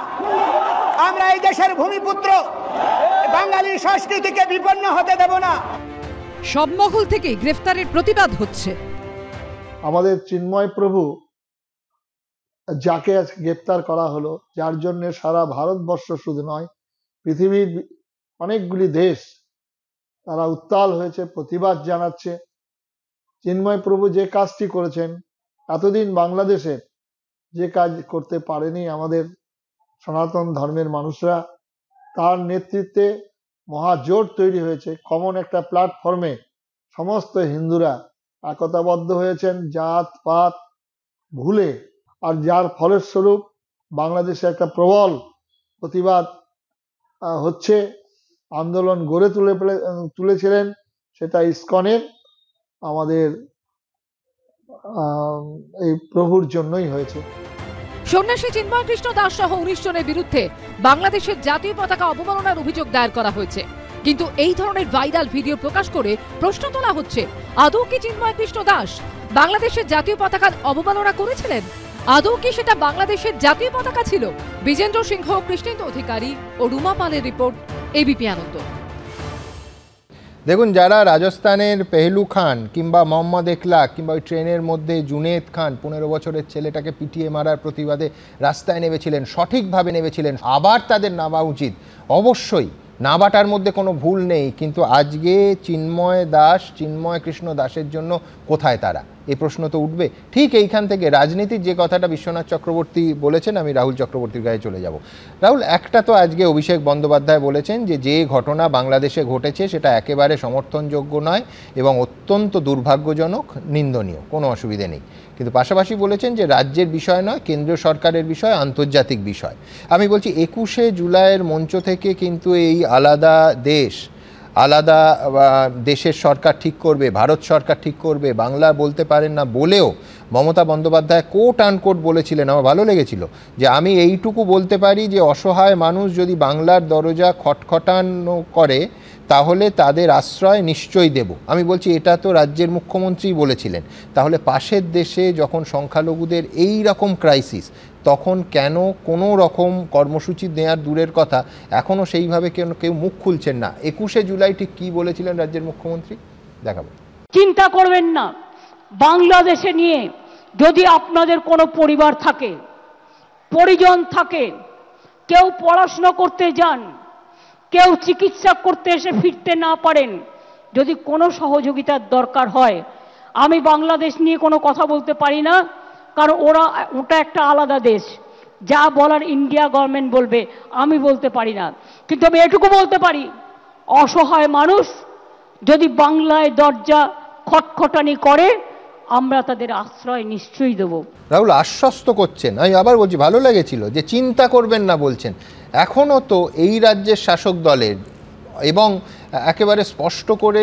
আমরা এই দেশের ভূমিপুত্র, বাঙালি সংস্কৃতিকে বিপন্ন হতে দেব না। সব মহল থেকে গ্রেফতারের প্রতিবাদ হচ্ছে। আমাদের চিন্ময় প্রভু যাকে গ্রেপ্তার করা হলো, যার জন্য সারা ভারতবর্ষ শুধু নয়, পৃথিবীর অনেকগুলি দেশ তারা উত্তাল হয়েছে, প্রতিবাদ জানাচ্ছে। চিন্ময় প্রভু যে কাজটি করেছেন, এতদিন বাংলাদেশের যে কাজ করতে পারেনি আমাদের সনাতন ধর্মের মানুষরা, তার নেতৃত্বে মহাজোট তৈরি হয়েছে। কমন একটা প্ল্যাটফর্মে সমস্ত হিন্দুরা একতাবদ্ধ হয়েছেন, জাত পাত ভুলে। আর যার ফলস্বরূপ বাংলাদেশে একটা প্রবল প্রতিবাদ হচ্ছে, আন্দোলন গড়ে তুলেছিলেন, সেটা ইসকনের আমাদের এই প্রভুর জন্যই হয়েছে। সন্ন্যাসী চিন্ময় কৃষ্ণ দাস সহ 19 জনের বিরুদ্ধে বাংলাদেশের জাতীয় পতাকা অবমাননার অভিযোগ দায়ের করা হয়েছে। কিন্তু এই ধরনের ভাইরাল ভিডিও প্রকাশ করে প্রশ্ন তোলা হচ্ছে, আদৌ কি চিন্ময় কৃষ্ণ দাস বাংলাদেশের জাতীয় পতাকার অবমাননা করেছিলেন? আদৌ কি সেটা বাংলাদেশের জাতীয় পতাকা ছিল? বিজেন্দ্র সিংহ, কৃষ্ণেন্দু অধিকারী ও রুমা পালের রিপোর্ট, এবিপি আনন্দ। দেখুন, যারা রাজস্থানের পেহলু খান কিংবা মোহাম্মদ একলাক কিংবা ওই ট্রেনের মধ্যে জুনেদ খান 15 বছরের ছেলেটাকে পিটিয়ে মারার প্রতিবাদে রাস্তায় নেমেছিলেন, সঠিকভাবে নেমেছিলেন, আবার তাদের নামা উচিত। অবশ্যই নামাটার মধ্যে কোনো ভুল নেই, কিন্তু আজকে চিন্ময় কৃষ্ণ দাসের জন্য কোথায় তারা? এই প্রশ্ন তো উঠবে। ঠিক এইখান থেকে রাজনীতির যে কথাটা বিশ্বনাথ চক্রবর্তী বলেছেন, আমি রাহুল চক্রবর্তীর গায়ে চলে যাব। রাহুল, একটা তো আজকে অভিষেক বন্দ্যোপাধ্যায় বলেছেন যে ঘটনা বাংলাদেশে ঘটেছে সেটা একেবারে সমর্থনযোগ্য নয় এবং অত্যন্ত দুর্ভাগ্যজনক, নিন্দনীয়, কোনো অসুবিধে নেই। কিন্তু পাশাপাশি বলেছেন যে রাজ্যের বিষয় নয়, কেন্দ্রীয় সরকারের বিষয়, আন্তর্জাতিক বিষয়। আমি বলছি 21শে জুলাইয়ের মঞ্চ থেকে কিন্তু এই আলাদা দেশের সরকার ঠিক করবে, ভারত সরকার ঠিক করবে, বাংলা বলতে পারেন না বলেও মমতা বন্দ্যোপাধ্যায় কোট আনকোট বলেছিলেন, আমার ভালো লেগেছিল, যে আমি এইটুকু বলতে পারি যে অসহায় মানুষ যদি বাংলার দরজা খটখটানো করে তাহলে তাদের আশ্রয় নিশ্চয়ই দেব। আমি বলছি এটা তো রাজ্যের মুখ্যমন্ত্রী বলেছিলেন, তাহলে পাশের দেশে যখন সংখ্যালঘুদের এই রকম ক্রাইসিস, তখন কেন কোনো রকম কর্মসূচি নেওয়ার দূরের কথা এখনও সেইভাবে কেউ মুখ খুলছেন না? 21শে জুলাই ঠিক কী বলেছিলেন রাজ্যের মুখ্যমন্ত্রী, দেখাবো। চিন্তা করবেন না, বাংলাদেশে নিয়ে যদি আপনাদের কোনো পরিবার থাকে, পরিজন থাকে, কেউ পড়াশোনা করতে যান, কেউ চিকিৎসা করতে এসে ফিরতে না পারেন, যদি কোনো সহযোগিতার দরকার হয়, আমি বাংলাদেশ নিয়ে কোনো কথা বলতে পারি না, কারণ ওটা একটা আলাদা দেশ। যা বলার ইন্ডিয়া গভর্নমেন্ট বলবে, আমি বলতে পারি না। কিন্তু আমি এটুকু বলতে পারি, অসহায় মানুষ যদি বাংলায় দরজা খটখটানি করে, আমরা তাদের আশ্রয় নিশ্চয়ই দেব। রাহুল আশ্বস্ত করছেন, আমি আবার বলছি, ভালো লেগেছিল যে চিন্তা করবেন না বলছেন। এখনও তো এই রাজ্যের শাসক দলের এবং একেবারে স্পষ্ট করে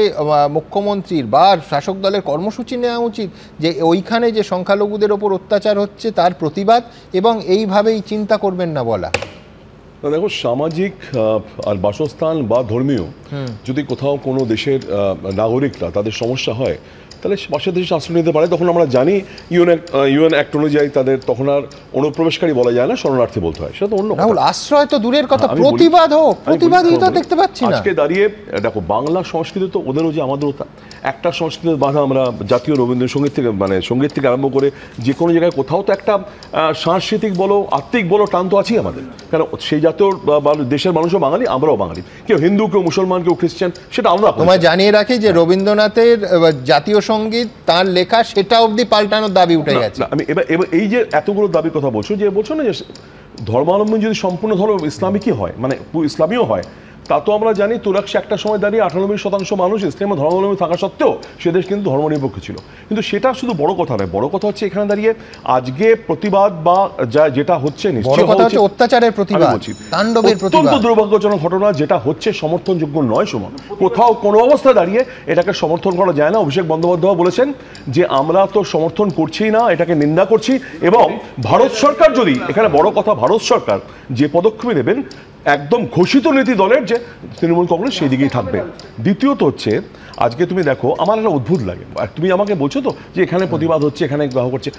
মুখ্যমন্ত্রীর বা শাসক দলের কর্মসূচি নেওয়া উচিত যে ওইখানে যে সংখ্যালঘুদের ওপর অত্যাচার হচ্ছে তার প্রতিবাদ, এবং এইভাবেই চিন্তা করবেন না বলা। দেখো, সামাজিক আর বাসস্থান বা ধর্মীয় যদি কোথাও কোনো দেশের নাগরিকরা তাদের সমস্যা হয়, তাহলে পাশের দেশে আশ্রয় নিতে পারে। তখন আমরা জানি ইউএন অ্যাক্ট অনুযায়ী তাদের তখন আর অনুপ্রবেশকারী বলা যায় না, শরণার্থী বলতে হয়। সেটা তো অন্য কথা। আশ্রয় তো দূরের কথা, প্রতিবাদ হোক, প্রতিবাদই তো দেখতে পাচ্ছি না আজকে দাঁড়িয়ে। দেখো, বাংলা সংস্কৃতি তো ওদেরও যে আমাদেরও একটা সংস্কৃতির বাধা। আমরা জাতীয় রবীন্দ্রসঙ্গীত থেকে সঙ্গীত থেকে আরম্ভ করে যে কোনো জায়গায় কোথাও তো একটা সাংস্কৃতিক বলো, আত্মিক বলো টান তো আছেই আমাদের। কারণ সেই জাতীয় দেশের মানুষও বাঙালি, আমরাও বাঙালি। কেউ হিন্দু, কেউ মুসলমান, কেউ খ্রিস্টান, সেটা আমরা। তোমায় জানিয়ে রাখি যে রবীন্দ্রনাথের জাতীয় সঙ্গীত, তার লেখা, সেটা অবধি পাল্টানোর দাবি উঠে গেছে। আমি এবার এই যে এতগুলো দাবির কথা বলছো না যে ধর্মাবলম্বন যদি সম্পূর্ণ ধর্ম ইসলামিকই হয়, মানে ইসলামীও হয়, তা তো আমরা জানি তুরাকশে একটা সময় দাঁড়িয়ে 98% মানুষ ইসলাম ধর্মাবলম্বী থাকা সত্ত্বেও সে দেশ কিন্তু ধর্মনিরপেক্ষ ছিল। কিন্তু সেটা শুধু বড় কথা নয়, বড় কথা হচ্ছে এখানে দাঁড়িয়ে আজকে প্রতিবাদ বা যেটা হচ্ছে অত্যাচারের প্রতিবাদ, তাণ্ডবের প্রতিবাদ, অত্যন্ত দুর্ভাগ্যজনক ঘটনা যেটা হচ্ছে সমর্থনযোগ্য নয়। সময় কোথাও কোনো অবস্থায় দাঁড়িয়ে এটাকে সমর্থন করা যায় না। অভিষেক বন্দ্যোপাধ্যায় বলেছেন যে আমরা তো সমর্থন করছি না, এটাকে নিন্দা করছি। এবং ভারত সরকার যদি, এখানে বড় কথা, ভারত সরকার যে পদক্ষেপ নেবেন একদম ঘোষিত নীতি দলের যে তৃণমূল কংগ্রেস সেই দিকেই থাকবে। দ্বিতীয়ত হচ্ছে আজকে তুমি দেখো, আমার একটা অদ্ভুত লাগে, তুমি আমাকে বলছো তো যে এখানে প্রতিবাদ হচ্ছে, এখানে গ্রহ করছে,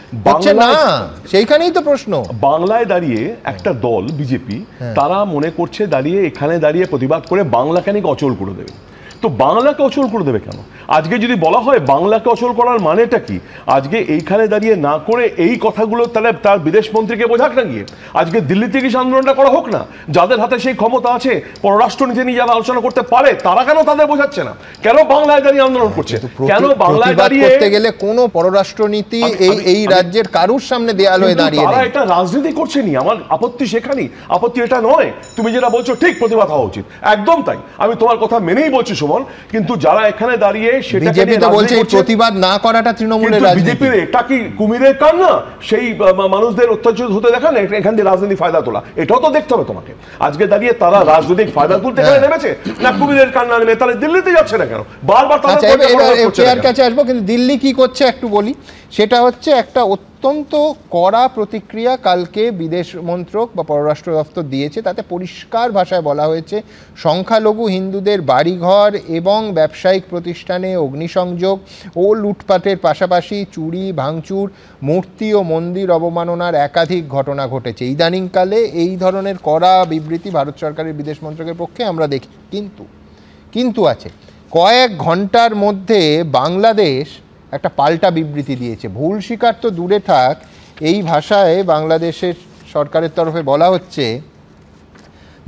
সেইখানেই তো প্রশ্ন। বাংলায় দাঁড়িয়ে একটা দল বিজেপি, তারা মনে করছে দাঁড়িয়ে এখানে দাঁড়িয়ে প্রতিবাদ করে বাংলাকে নাকি অচল করে দেবে। তো বাংলাকে অচল করে দেবে কেন? আজকে যদি বলা হয় বাংলাকে অচল করার মানেটা কি, আজকে এইখানে দাঁড়িয়ে না করে এই কথাগুলো তাহলে তার বিদেশ মন্ত্রীকে বোঝাক না গিয়ে, আজকে দিল্লি থেকে আন্দোলনটা করা হোক না। যাদের হাতে সেই ক্ষমতা আছে, পররাষ্ট্রনীতি নিয়ে যারা আলোচনা করতে পারে, তারা কেন তাদের বোঝাচ্ছে না? কেন বাংলায় দাঁড়িয়ে আন্দোলন করছে? কেন বাংলায় দাঁড়িয়ে করতে গেলে কোনো পররাষ্ট্রনীতি এই রাজ্যের কারুর সামনে দেয়াল হয়ে দাঁড়িয়ে তারা এটা রাজনীতি করছে নি। আমার আপত্তি সেখানেই, আপত্তি এটা নয়। তুমি যেটা বলছো ঠিক, প্রতিবাদ হওয়া উচিত, একদম তাই, আমি তোমার কথা মেনেই বলছি সুমন। কিন্তু যারা এখানে দাঁড়িয়ে সেটা প্রতিবাদ না করাটা তৃণমূলের রাজনীতি। বিজেপির এটা কি কুমিরের কান না? সেই মানুষদের অত্যাচার হতে দেখান, এখান থেকে রাজনীতি ফায়দা তোলা, এটাও তো দেখতে হবে তোমাকে। আজকে দাঁড়িয়ে তারা রাজনৈতিক ফায়দা তুলতে এখানে নেমেছে না কুমিরের কান না নেমে তাহলে দিল্লিতে যাচ্ছে না কেন? বারবার তারা কাছে আসবো, কিন্তু দিল্লি কি করছে একটু বলি। সেটা হচ্ছে একটা অত্যন্ত কড়া প্রতিক্রিয়া কালকে বিদেশ মন্ত্রক বা পররাষ্ট্র দপ্তর দিয়েছে। তাতে পরিষ্কার ভাষায় বলা হয়েছে সংখ্যালঘু হিন্দুদের বাড়িঘর এবং ব্যবসায়িক প্রতিষ্ঠানে অগ্নিসংযোগ ও লুটপাটের পাশাপাশি চুরি ভাঙচুর মূর্তি ও মন্দির অবমাননার একাধিক ঘটনা ঘটেছে। ইদানিংকালে এই ধরনের কড়া বিবৃতি ভারত সরকারের বিদেশ মন্ত্রকের পক্ষে আমরা দেখি, কিন্তু আছে কয়েক ঘন্টার মধ্যে বাংলাদেশ একটা পাল্টা বিবৃতি দিয়েছে। ভুল স্বীকার তো দূরে থাক, এই ভাষায় বাংলাদেশের সরকারের তরফে বলা হচ্ছে,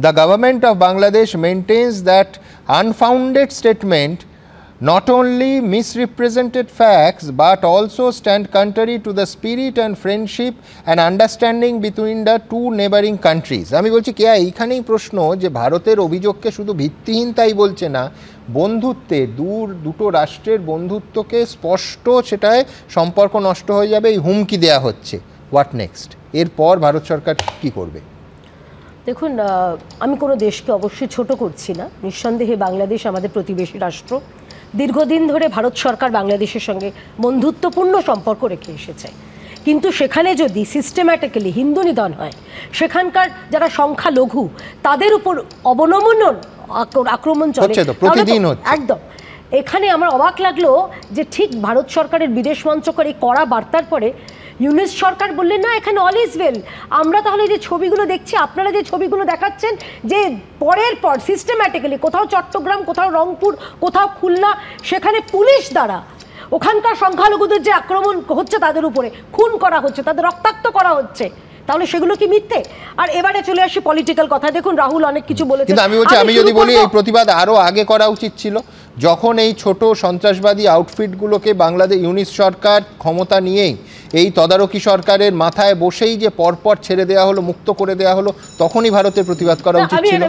the government of Bangladesh maintains that unfounded statement not only misrepresented facts but also stand contrary to the spirit and friendship and understanding between the two neighboring countries. আমি বলছি কে এইখানেই প্রশ্ন যে ভারতের অভিযোগকে শুধু ভিত্তিহীন তাই বলছে না, বন্ধুত্বের দুটো রাষ্ট্রের বন্ধুত্বকে স্পষ্ট সেটায় সম্পর্ক নষ্ট হয়ে যাবে এই হুমকি দেয়া হচ্ছে। What next? এরপর ভারত সরকার কি করবে? দেখুন, আমি কোনো দেশকে অবশ্যই ছোট করছি না, নিঃসন্দেহে বাংলাদেশ আমাদের প্রতিবেশী রাষ্ট্র। দীর্ঘদিন ধরে ভারত সরকার বাংলাদেশের সঙ্গে বন্ধুত্বপূর্ণ সম্পর্ক রেখে এসেছে, কিন্তু সেখানে যদি সিস্টেম্যাটিক্যালি হিন্দু নিধন হয়, সেখানকার যারা সংখ্যালঘু তাদের উপর অবনমন আক্রমণ চলে একদম। এখানে আমার অবাক লাগলো যে ঠিক ভারত সরকারের বিদেশ মন্ত্রকের এই কড়া বার্তার পরে ইউনুস সরকার বললেন না এখানে অল ইজ ওয়েল। আমরা তাহলে যে ছবিগুলো দেখছি, আপনারা যে ছবিগুলো দেখাচ্ছেন যে পরের পর সিস্টেম্যাটিক্যালি কোথাও চট্টগ্রাম, কোথাও রংপুর, কোথাও খুলনা, সেখানে পুলিশ দ্বারা ওখানকার সংখ্যালঘুদের যে আক্রমণ হচ্ছে, তাদের উপরে খুন করা হচ্ছে, তাদের রক্তাক্ত করা হচ্ছে, তাহলে সেগুলো কি মিথ্যে? আর এবারে চলে আসি পলিটিক্যাল কথা। দেখুন, রাহুল অনেক কিছু বলেছে, কিন্তু আমি যদি বলি এই প্রতিবাদ আরো আগে করা উচিত ছিল, যখন এই ছোট সন্ত্রাসবাদী আউটফিটগুলোকে বাংলাদেশ ইউনিস সরকার ক্ষমতা নিয়েই এই তদারকি সরকারের মাথায় বসেই যে পরপর ছেড়ে দেওয়া হলো, মুক্ত করে দেওয়া হলো, তখনই ভারতের প্রতিবাদ করা উচিত ছিল।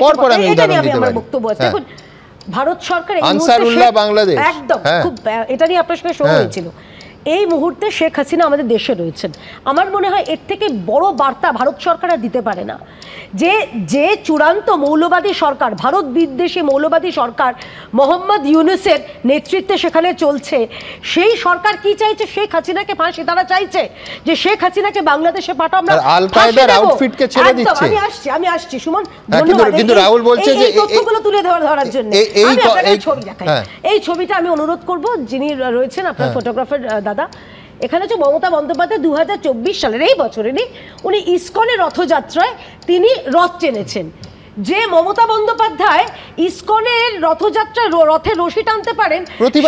পরপর আমি উদাহরণ দিতে পারি। ভারত সরকার আনসারুল্লাহ বাংলাদেশ একদম খুব এটা নিয়ে আপনার সঙ্গে শোনা হয়েছিল। এই মুহূর্তে শেখ হাসিনা আমাদের দেশে রয়েছেন। আমার মনে হয় এর থেকে বড় বার্তা ভারত সরকার আর দিতে পারে না, যে চূড়ান্ত মৌলবাদী সরকার, ভারত বিদ্বেষী মৌলবাদী সরকার মোহাম্মদ ইউনুসের নেতৃত্বে সেখানে চলছে, সেই সরকার কি চাইছে? শেখ হাসিনাকে ফাঁসি। তারা চাইছে যে শেখ হাসিনাকে বাংলাদেশে পাঠাও, আমরা আল কায়দার আউটফিটকে ছেড়ে দিচ্ছে। আমি আসছি সুমন, ধন্যবাদ। কিন্তু রাহুল বলছে যে এই তথ্যগুলো তুলে ধরার জন্য আমি আপনাদের ছবি দেখাই। এই ছবিটা আমি অনুরোধ করব, যিনি রয়েছেন আপনার ফটোগ্রাফার দাদা, এখানে হচ্ছে মমতা বন্দ্যোপাধ্যায় 2024 সালের এই বছরেরই উনি ইসকনের রথযাত্রায় তিনি রথ টেনেছেন। যে মমতা বন্দ্যোপাধ্যায় ইসকনের রথযাত্রায় রথে রশি টানতে পারেন,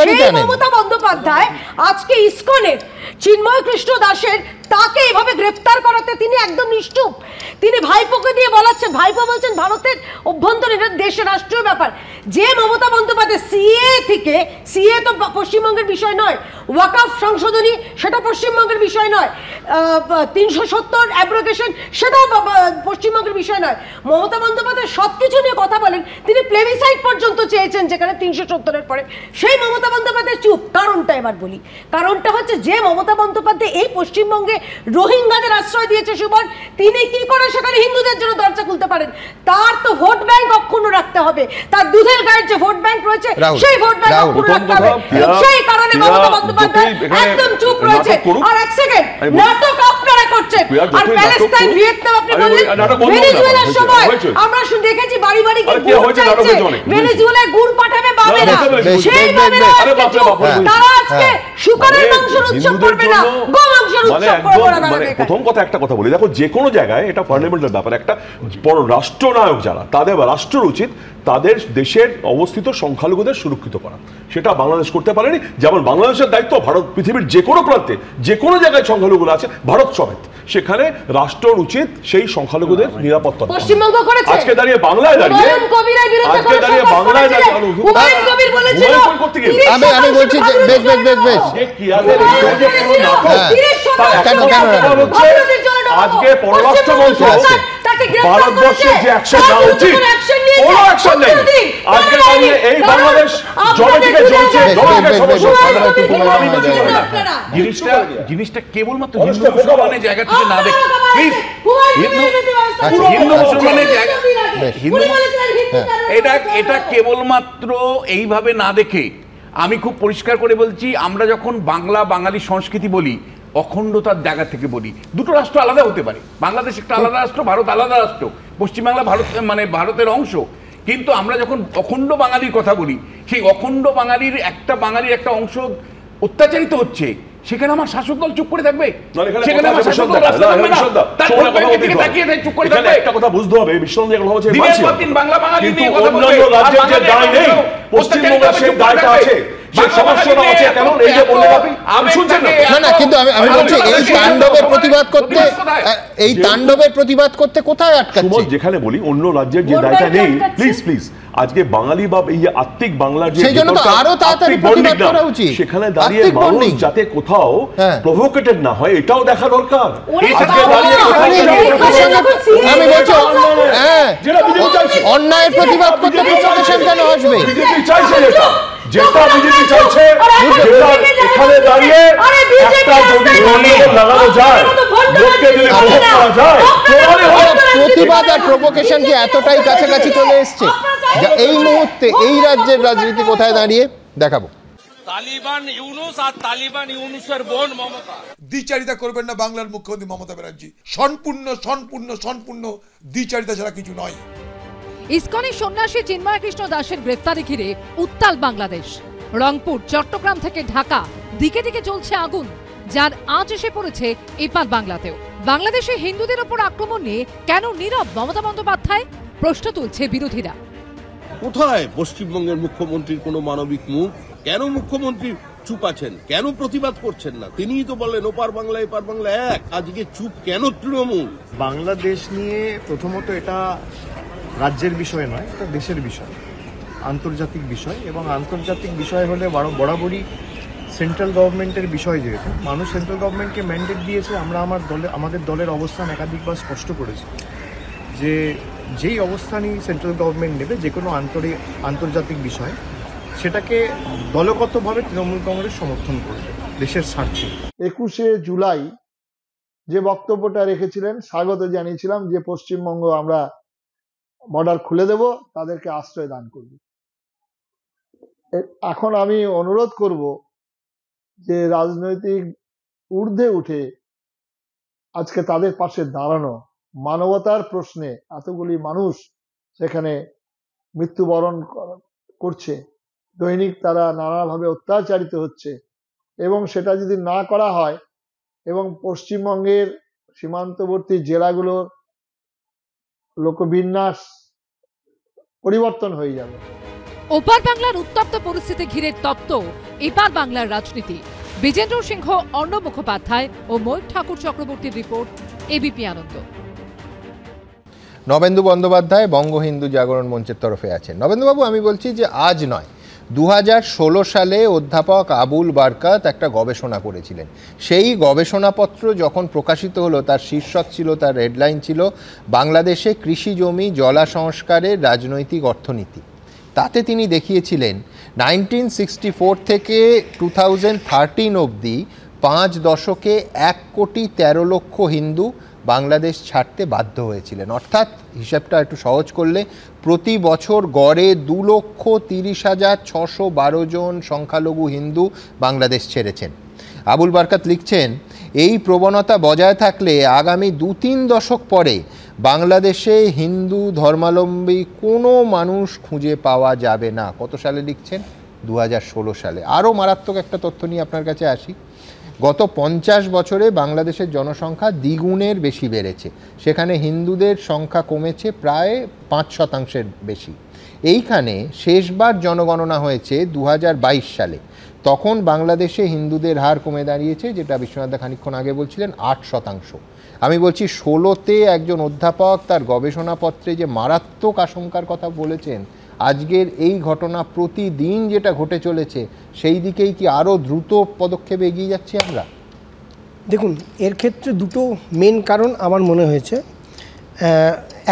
সেই মমতা বন্দ্যোপাধ্যায় আজকে ইসকনের চিন্ময় কৃষ্ণ দাসের তাকে এভাবে গ্রেফতার করাতে তিনি একদম নিশ্চুপ। তিনি ভাইপোকে দিয়ে বলাচ্ছেন, ভাইপো বলছেন ভারতের অভ্যন্তরীণ দেশের রাষ্ট্রীয় ব্যাপার। যে মমতা বন্দ্যোপাধ্যায় সিএ তো পশ্চিমবঙ্গের বিষয় নয়, ওয়াকফ সংশোধনী সেটা পশ্চিমবঙ্গের বিষয় নয়, 370 অ্যাব্রোগেশন সেটাও পশ্চিমবঙ্গের বিষয় নয়। মমতা বন্দ্যোপাধ্যায় সবকিছু নিয়ে কথা বলেন, তিনি প্লেবিসাইট পর্যন্ত চেয়েছেন যেখানে 370-এর পরে। সেই মমতা বন্দ্যোপাধ্যায় চুপ। কারণটা এবার বলি। কারণটা হচ্ছে যে মমতা বন্দ্যোপাধ্যায় এই পশ্চিমবঙ্গে রোহিঙ্গাদের আশ্রয় দিয়েছে সুবন, তিনি কি করে সেখানে হিন্দুদের জন্য দরজা খুলতে পারেন? তার তো ভোট ব্যাংক অক্ষুণ্ণ রাখতে হবে, তার দুধের গায়ের যে ভোট ব্যাংক রয়েছে সেই ভোট ব্যাংক অক্ষুণ্ণ রাখতে হবে। সেই কারণে মমতা বন্দ্যোপাধ্যায় একদম চুপ রয়েছে। আর এক সেকেন্ড, নাটক আপনারা করছেন। আর প্যালেস্টাইন, ভিয়েতনাম আপনি বললেন, ভেনেজুয়েলার সময় আমরা দেখেছি বাড়ি বাড়ি গিয়ে গুড় চাইছে, ভেনেজুয়েলায় গুড় পাঠাবে বামেরা, সেই বামেরা তারা আজকে শুকরের মাংসের উৎসব করবে না, গোমাংসের উৎসব করবে না। প্রথম কথা একটা কথা বলি, দেখো যে কোনো জায়গায় এটা ফান্ডামেন্টাল ব্যাপার, একটা বড় রাষ্ট্রনায়ক যারা তাদের রাষ্ট্রের উচিত তাদের দেশের অবস্থিত সংখ্যালঘুদের সুরক্ষিত করা। সেটা বাংলাদেশ করতে পারেনি। যেমন বাংলাদেশের দায়িত্ব ভারত পৃথিবীর যে কোনো প্রান্তে যে কোনো জায়গায় সংখ্যালঘুরা আছে, ভারত সমেত, সেখানে রাষ্ট্রের উচিত সেই সংখ্যালঘুদের নিরাপত্তা। পশ্চিমবঙ্গ করেছে। আজকে দাঁড়িয়ে বাংলায় দাঁড়িয়ে আমি বলছি আজকে পররাষ্ট্রমন্ত্রী ভারতবর্ষের যে অ্যাকশন নেওয়া উচিত কোনো অ্যাকশন নেই। আজকে দাঁড়িয়ে এই বাংলাদেশ জলে থেকে জ্বলছে। জিনিসটা কেবলমাত্র হিন্দু মুসলমানের জায়গা থেকে না দেখে, প্লিজ, হিন্দু মুসলমানের জায়গা, এটা কেবলমাত্র এইভাবে না দেখে, আমি খুব পরিষ্কার করে বলছি, আমরা যখন বাংলা বাঙালি সংস্কৃতি বলি, অখণ্ডতার জায়গা থেকে বলি, দুটো রাষ্ট্র আলাদা হতে পারে, বাংলাদেশ একটা আলাদা রাষ্ট্র, ভারত আলাদা রাষ্ট্র, পশ্চিমবাংলা ভারত মানে ভারতের অংশ। কিন্তু আমরা যখন অখণ্ড বাঙালির কথা বলি, সেই অখণ্ড বাঙালির একটা অংশ অত্যাচারিত হচ্ছে, সেখানে আমার শাসক দল চুপ করে থাকবে? সেখানে আমার শাসক দল রাস্তা থাকবে না? তার ভোট ব্যাংকের দিকে তাকিয়ে চুপ করে থাকবে? একটা কথা বুঝতে হবে, বিশ্বনাথ একটা কথা হচ্ছে দিনের পর দিন বাংলা বাঙালি নিয়ে কথা বলবে, অন্যান্য রাজ্যের যে দায় নেই, পশ্চিমবঙ্গের সেই দায়টা আছে, সেই সমস্যাটা আছে। কেন এই যে বললেন আপনি শুনছেন না, কিন্তু আমি বলছি এই তাণ্ডবের প্রতিবাদ করতে কোথায় আটকাচ্ছে? যেখানে বলি অন্য রাজ্যের যে দায়টা নেই, প্লিজ আজকে বাঙালি বা এই আত্মিক বাংলার যে আরো তাড়াতাড়ি প্রতিবাদ করা উচিত, সেখানে দাঁড়িয়ে মানুষ যাতে কোথাও প্রভোকেটেড না হয় এটাও দেখা দরকার। আজকে দাঁড়িয়ে আমি বলছি অন্যায়ের প্রতিবাদ করতে প্রভোকেশন কেন আসবে? বিজেপি চাইছে যেটা বিজেপি চাইছে, এখানে দাঁড়িয়ে একটা যদি লাগানো যায়, লোককে যদি প্রভোগ করা যায়, প্রতিবাদ আর প্রভোকেশন কি এতটাই কাছাকাছি চলে এসছে এই মুহূর্তে এই রাজ্যের রাজনীতি কোথায় দাঁড়িয়ে দেখাবো। তালিবান ইউনুস আর তালিবান ইউনুসের বোন মমতা। দ্বিচারিতা করবেন না বাংলার মুখ্যমন্ত্রী মমতা ব্যানার্জি, সম্পূর্ণ দ্বিচারিতা ছাড়া কিছু নয়। ইসকনের সন্ন্যাসী চিন্ময় কৃষ্ণ দাসের গ্রেফতারি ঘিরে উত্তাল বাংলাদেশ। রংপুর, চট্টগ্রাম থেকে ঢাকা দিকে দিকে চলছে আগুন, যার আঁচ এসে পড়েছে এপার বাংলাতেও। বাংলাদেশে হিন্দুদের ওপর আক্রমণ নিয়ে কেন নীরব মমতা বন্দ্যোপাধ্যায়? প্রশ্ন তুলছে বিরোধীরা। কোথায় পশ্চিমবঙ্গের মুখ্যমন্ত্রীর কোনো মানবিক মুখ? কেন মুখ্যমন্ত্রী চুপ আছেন? কেন প্রতিবাদ করছেন না? তিনিই তো বললেন ওপার বাংলা এপার বাংলা এক। আজকে চুপ কেন তৃণমূল? বাংলাদেশ নিয়ে প্রথমত এটা রাজ্যের বিষয় নয়, এটা দেশের বিষয়, আন্তর্জাতিক বিষয়। এবং আন্তর্জাতিক বিষয় হলে বরাবরই সেন্ট্রাল গভর্নমেন্টের বিষয়। যেহেতু মানুষ সেন্ট্রাল গভর্নমেন্টকে ম্যান্ডেট দিয়েছে, আমরা আমাদের দলের অবস্থান একাধিকবার স্পষ্ট করেছি যে যেই অবস্থানই সেন্ট্রাল গভর্নমেন্ট নেবে যে কোনো আন্তর্জাতিক বিষয়, সেটাকে দলগতভাবে তৃণমূল কংগ্রেস সমর্থন করবে দেশের স্বার্থে। 21শে জুলাই যে বক্তব্যটা রেখেছিলেন, স্বাগত জানিয়েছিলাম যে পশ্চিমবঙ্গ আমরা বর্ডার খুলে দেব, তাদেরকে আশ্রয় দান করব। এখন আমি অনুরোধ করব যে রাজনৈতিক ঊর্ধ্বে উঠে আজকে তাদের পাশে দাঁড়ানো। মানবতার প্রশ্নে এতগুলি মানুষ সেখানে মৃত্যুবরণ করছে, দৈনিক তারা নানাভাবে অত্যাচারিত হচ্ছে, এবং সেটা যদি না করা হয় এবং পশ্চিমবঙ্গের সীমান্তবর্তী জেলাগুলোর লোকবিন্যাস পরিবর্তন হয়ে যাবে। ওপার বাংলার উত্তপ্ত পরিস্থিতি ঘিরে তপ্ত এপার বাংলার রাজনীতি। বিজেন্দ্র সিংহ, অর্ণব মুখোপাধ্যায় ও ময়ূর ঠাকুর চক্রবর্তীর রিপোর্ট, এবিপি আনন্দ। নবেন্দু বন্দ্যোপাধ্যায় বঙ্গ হিন্দু জাগরণ মঞ্চের তরফে আছেন। নবেন্দুবাবু, আমি বলছি যে আজ নয়, 2016 সালে অধ্যাপক আবুল বারকাত একটা গবেষণা করেছিলেন। সেই গবেষণাপত্র যখন প্রকাশিত হলো, তার শীর্ষক ছিল, তার হেডলাইন ছিল বাংলাদেশে কৃষি জমি জলা সংস্কারের রাজনৈতিক অর্থনীতি। তাতে তিনি দেখিয়েছিলেন 1964 থেকে 2013 অবধি 5 দশকে 1,13,00,000 হিন্দু বাংলাদেশ ছাড়তে বাধ্য হয়েছিলেন। অর্থাৎ হিসাবটা একটু সহজ করলে প্রতি বছর গড়ে 2,30,612 জন সংখ্যালঘু হিন্দু বাংলাদেশ ছেড়েছেন। আবুল বারকাত লিখছেন, এই প্রবণতা বজায় থাকলে আগামী 2-3 দশক পরে বাংলাদেশে হিন্দু ধর্মাবলম্বী কোনো মানুষ খুঁজে পাওয়া যাবে না। কত সালে লিখছেন? 2016 সালে। আরও মারাত্মক একটা তথ্য নিয়ে আপনার কাছে আসি। গত 50 বছরে বাংলাদেশের জনসংখ্যা দ্বিগুণের বেশি বেড়েছে, সেখানে হিন্দুদের সংখ্যা কমেছে প্রায় 5% বেশি। এইখানে শেষবার জনগণনা হয়েছে 2022 সালে, তখন বাংলাদেশে হিন্দুদের হার কমে দাঁড়িয়েছে, যেটা বিশ্বনাথদা খানিকক্ষণ আগে বলছিলেন, 8%। আমি বলছি 16তে একজন অধ্যাপক তার গবেষণাপত্রে যে মারাত্মক আশঙ্কার কথা বলেছেন, আজকের এই ঘটনা প্রতিদিন যেটা ঘটে চলেছে সেই দিকেই কি আরও দ্রুত পদক্ষেপে এগিয়ে যাচ্ছি আমরা? দেখুন, এর ক্ষেত্রে দুটো মেন কারণ আমার মনে হয়েছে।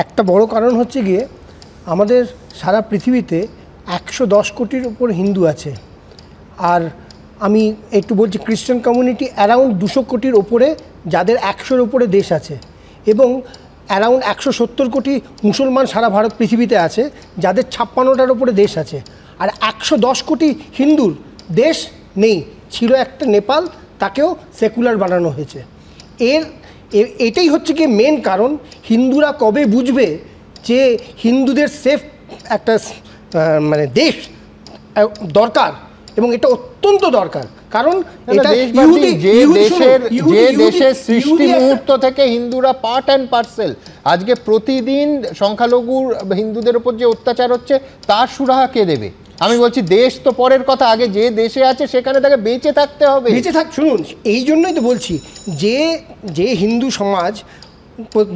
একটা বড় কারণ হচ্ছে গিয়ে আমাদের সারা পৃথিবীতে 110 কোটির উপর হিন্দু আছে, আর আমি একটু বলছি খ্রিস্টান কমিউনিটি অ্যারাউন্ড 200 কোটির ওপরে, যাদের 100-র উপরে দেশ আছে, এবং অ্যারাউন্ড 170 কোটি মুসলমান সারা ভারত পৃথিবীতে আছে, যাদের 56টার উপরে দেশ আছে। আর 110 কোটি হিন্দুর দেশ নেই। ছিল একটা নেপাল, তাকেও সেকুলার বানানো হয়েছে। এটাই হচ্ছে কি মেন কারণ। হিন্দুরা কবে বুঝবে যে হিন্দুদের সেফ একটা মানে দেশ দরকার, এবং এটা অত্যন্ত দরকার, কারণ এটা দেশের সৃষ্টি মুহূর্ত থেকে হিন্দুরা পার্ট অ্যান্ড পার্সেল। আজকে প্রতিদিন সংখ্যালঘুর হিন্দুদের উপর যে অত্যাচার হচ্ছে তার সুরাহা কে দেবে? আমি বলছি দেশ তো পরের কথা, আগে যে দেশে আছে সেখানে তাকে বেঁচে থাকতে হবে। বেঁচে শুনুন, এই জন্যই তো বলছি যে হিন্দু সমাজ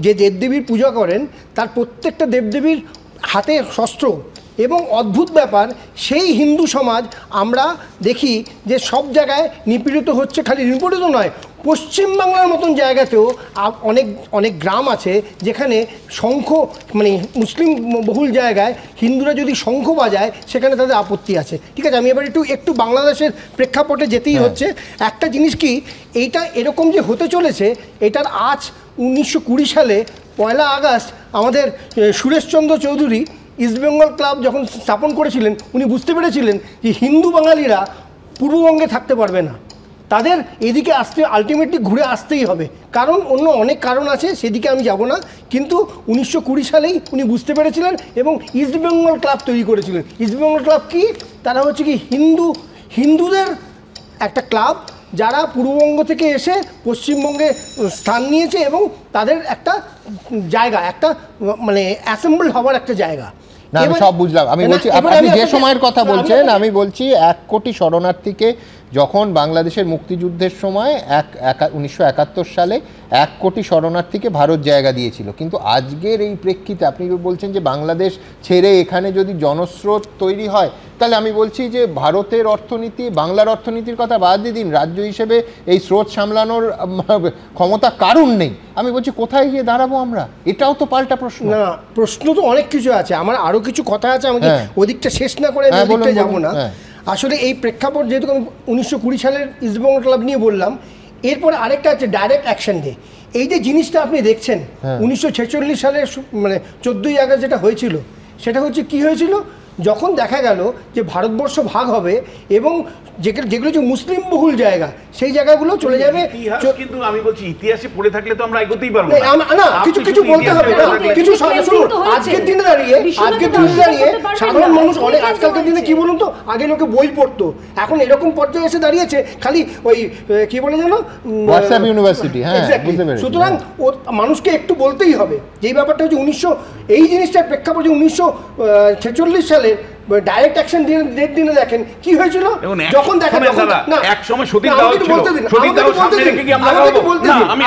যে দেবদেবীর পূজা করেন তার প্রত্যেকটা দেবদেবীর হাতে শস্ত্র, এবং অদ্ভুত ব্যাপার সেই হিন্দু সমাজ আমরা দেখি যে সব জায়গায় নিপীড়িত হচ্ছে। খালি নিপীড়িত নয়, পশ্চিমবাংলার মতন জায়গাতেও অনেক গ্রাম আছে যেখানে শঙ্খ, মানে মুসলিম বহুল জায়গায় হিন্দুরা যদি শঙ্খ বাজায় সেখানে তাদের আপত্তি আছে। ঠিক আছে, আমি এবার একটু বাংলাদেশের প্রেক্ষাপটে যেতেই হচ্ছে। একটা জিনিস কি, এইটা এরকম যে হতে চলেছে, এটার আজ 1920 সালে 1 আগস্ট আমাদের সুরেশচন্দ্র চৌধুরী ইস্টবেঙ্গল ক্লাব যখন স্থাপন করেছিলেন, উনি বুঝতে পেরেছিলেন যে হিন্দু বাঙালিরা পূর্ববঙ্গে থাকতে পারবে না, তাদের এদিকে আসতে আলটিমেটলি ঘুরে আসতেই হবে। কারণ অন্য অনেক কারণ আছে, সেদিকে আমি যাব না, কিন্তু 1920 সালেই উনি বুঝতে পেরেছিলেন এবং ইস্টবেঙ্গল ক্লাব তৈরি করেছিলেন। ইস্টবেঙ্গল ক্লাব কি? তারা হচ্ছে কি হিন্দুদের একটা ক্লাব, যারা পূর্ববঙ্গ থেকে এসে পশ্চিমবঙ্গে স্থান নিয়েছে এবং তাদের একটা জায়গা, একটা মানে অ্যাসেম্বল হওয়ার একটা জায়গা। না, আমি সব বুঝলাম। আমি বলছি আপনি যে সময়ের কথা বলছেন, আমি বলছি 1 কোটি শরণার্থীকে যখন বাংলাদেশের মুক্তিযুদ্ধের সময় 1971 সালে 1 কোটি শরণার্থীকে ভারত জায়গা দিয়েছিল, কিন্তু আজকের এই প্রেক্ষিতে আপনি বলছেন যে বাংলাদেশ ছেড়ে এখানে যদি জনস্রোত তৈরি হয়, তাহলে আমি বলছি যে ভারতের অর্থনীতি, বাংলার অর্থনীতির কথা বাদ দিয়ে দিন, রাজ্য হিসেবে এই স্রোত সামলানোর ক্ষমতা কারণ নেই। আমি বলছি কোথায় গিয়ে দাঁড়াবো আমরা? এটাও তো পাল্টা প্রশ্ন। না, প্রশ্ন তো অনেক কিছু আছে, আমার আরও কিছু কথা আছে, আমাকে ওদিকটা শেষ না করে ওদিকটা যাবো না। আসলে এই প্রেক্ষাপট যেহেতু আমি 1920 সালের ইস্টবেঙ্গল ক্লাব নিয়ে বললাম, এরপরে আরেকটা আছে ডাইরেক্ট অ্যাকশন ডে। এই যে জিনিসটা আপনি দেখছেন 1946 সালের মানে 14ই আগস্ট যেটা হয়েছিল, সেটা হচ্ছে কি হয়েছিল, যখন দেখা গেল যে ভারতবর্ষ ভাগ হবে এবং যেগুলো যে মুসলিম বহুল জায়গা সেই জায়গাগুলো চলে যাবে। কিন্তু আমি বলছি ইতিহাসে পড়ে থাকলে তো আমরা এগোতেই পারবো না, কিছু বলতে হবে না, কিছু আজকের দিনে দাঁড়িয়ে সাধারণ মানুষ অনেক, আজকালকার দিনে কি বলুন তো, আগে লোকে বই পড়তো, এখন এরকম পর্যায়ে এসে দাঁড়িয়েছে খালি ওই কি বলে জানো, হোয়াটসঅ্যাপ ইউনিভার্সিটি। সুতরাং মানুষকে একটু বলতেই হবে যেই ব্যাপারটা হচ্ছে এই জিনিসটার প্রেক্ষাপটে 1946 সালে ডাইরেক্ট অ্যাকশন ডেট দিনে দেখেন কি হয়েছিল, যখন দেখেন এক সময় সতীদাহ ছিল, সতীদাহ সামনে রেখে কি আমরা বলতে দিন, আমি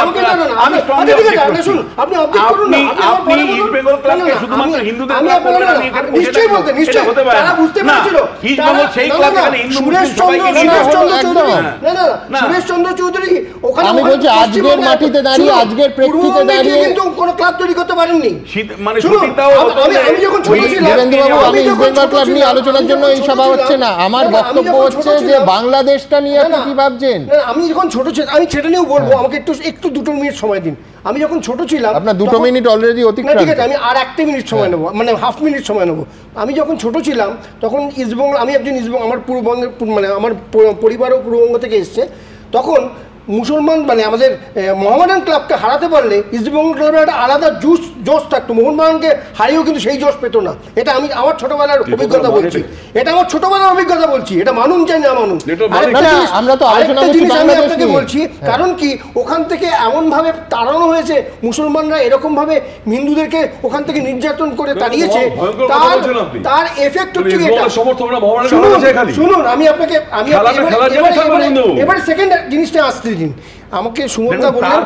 আপনি অবজেক্ট করুন না, আপনি ইস্টবেঙ্গল ক্লাবকে শুধুমাত্র হিন্দুদের ক্লাব বলবেন না, নিশ্চয়ই বলতে, নিশ্চয়ই তারা বুঝতে পেরেছিল, ইস্টবেঙ্গল সেই ক্লাব এখানে হিন্দু সুরেশচন্দ্র চৌধুরী ওখানে, আমি বলছি আজকের মাটিতে দাঁড়িয়ে, আজকের প্রেক্ষিতে দাঁড়িয়ে কিন্তু কোনো ক্লাব তৈরি করতে পারেননি। মানে সতীদাহ আমি যখন ছোট ছিলাম, দেবেন্দ্রবাবু, আমি ইস্টবেঙ্গল ক্লাব নিয়ে আলোচনার জন্য এই সভা হচ্ছে না, আমার বক্তব্য হচ্ছে যে বাংলাদেশটা নিয়ে আপনি কি ভাবছেন? আমি যখন ছোট ছিলাম, আমি সেটা নিয়েও বলবো, আমাকে একটু 2 মিনিট সময় দিন। আমি যখন ছোট ছিলাম, আপনার 2 মিনিট অলরেডি অতিক্রান্ত। ঠিক আছে, আমি আর 1 মিনিট সময় নেবো, মানে হাফ মিনিট সময় নেবো। আমি যখন ছোট ছিলাম তখন ইস্টবেঙ্গল, আমি একজন ইস্টবেঙ্গল, আমার পূর্ববঙ্গের মানে আমার পরিবারও পূর্ববঙ্গ থেকে এসছে, তখন মুসলমান মানে আমাদের মোহামেডান ক্লাবকে হারাতে পারলে ইস্টবেঙ্গল ক্লাবের একটা আলাদা জোশ থাকতো, মোহনবাগানকে হারিয়েও কিন্তু সেই জোশ পেতো না। এটা আমি আমার ছোটবেলার অভিজ্ঞতা বলছি, এটা মানুন চাই না মানুন। আরেকটা জিনিস আমি আপনাকে বলছি, কারণ কি ওখান থেকে এমন ভাবে তাড়ানো হয়েছে, মুসলমানরা এরকম ভাবে হিন্দুদেরকে ওখান থেকে নির্যাতন করে তাড়িয়েছে, তার এফেক্ট হচ্ছে এটা। শুনুন, আমি আপনাকে এবারে সেকেন্ড জিনিসটা আসতে দিন, আমাকে সুমনদা বললেন,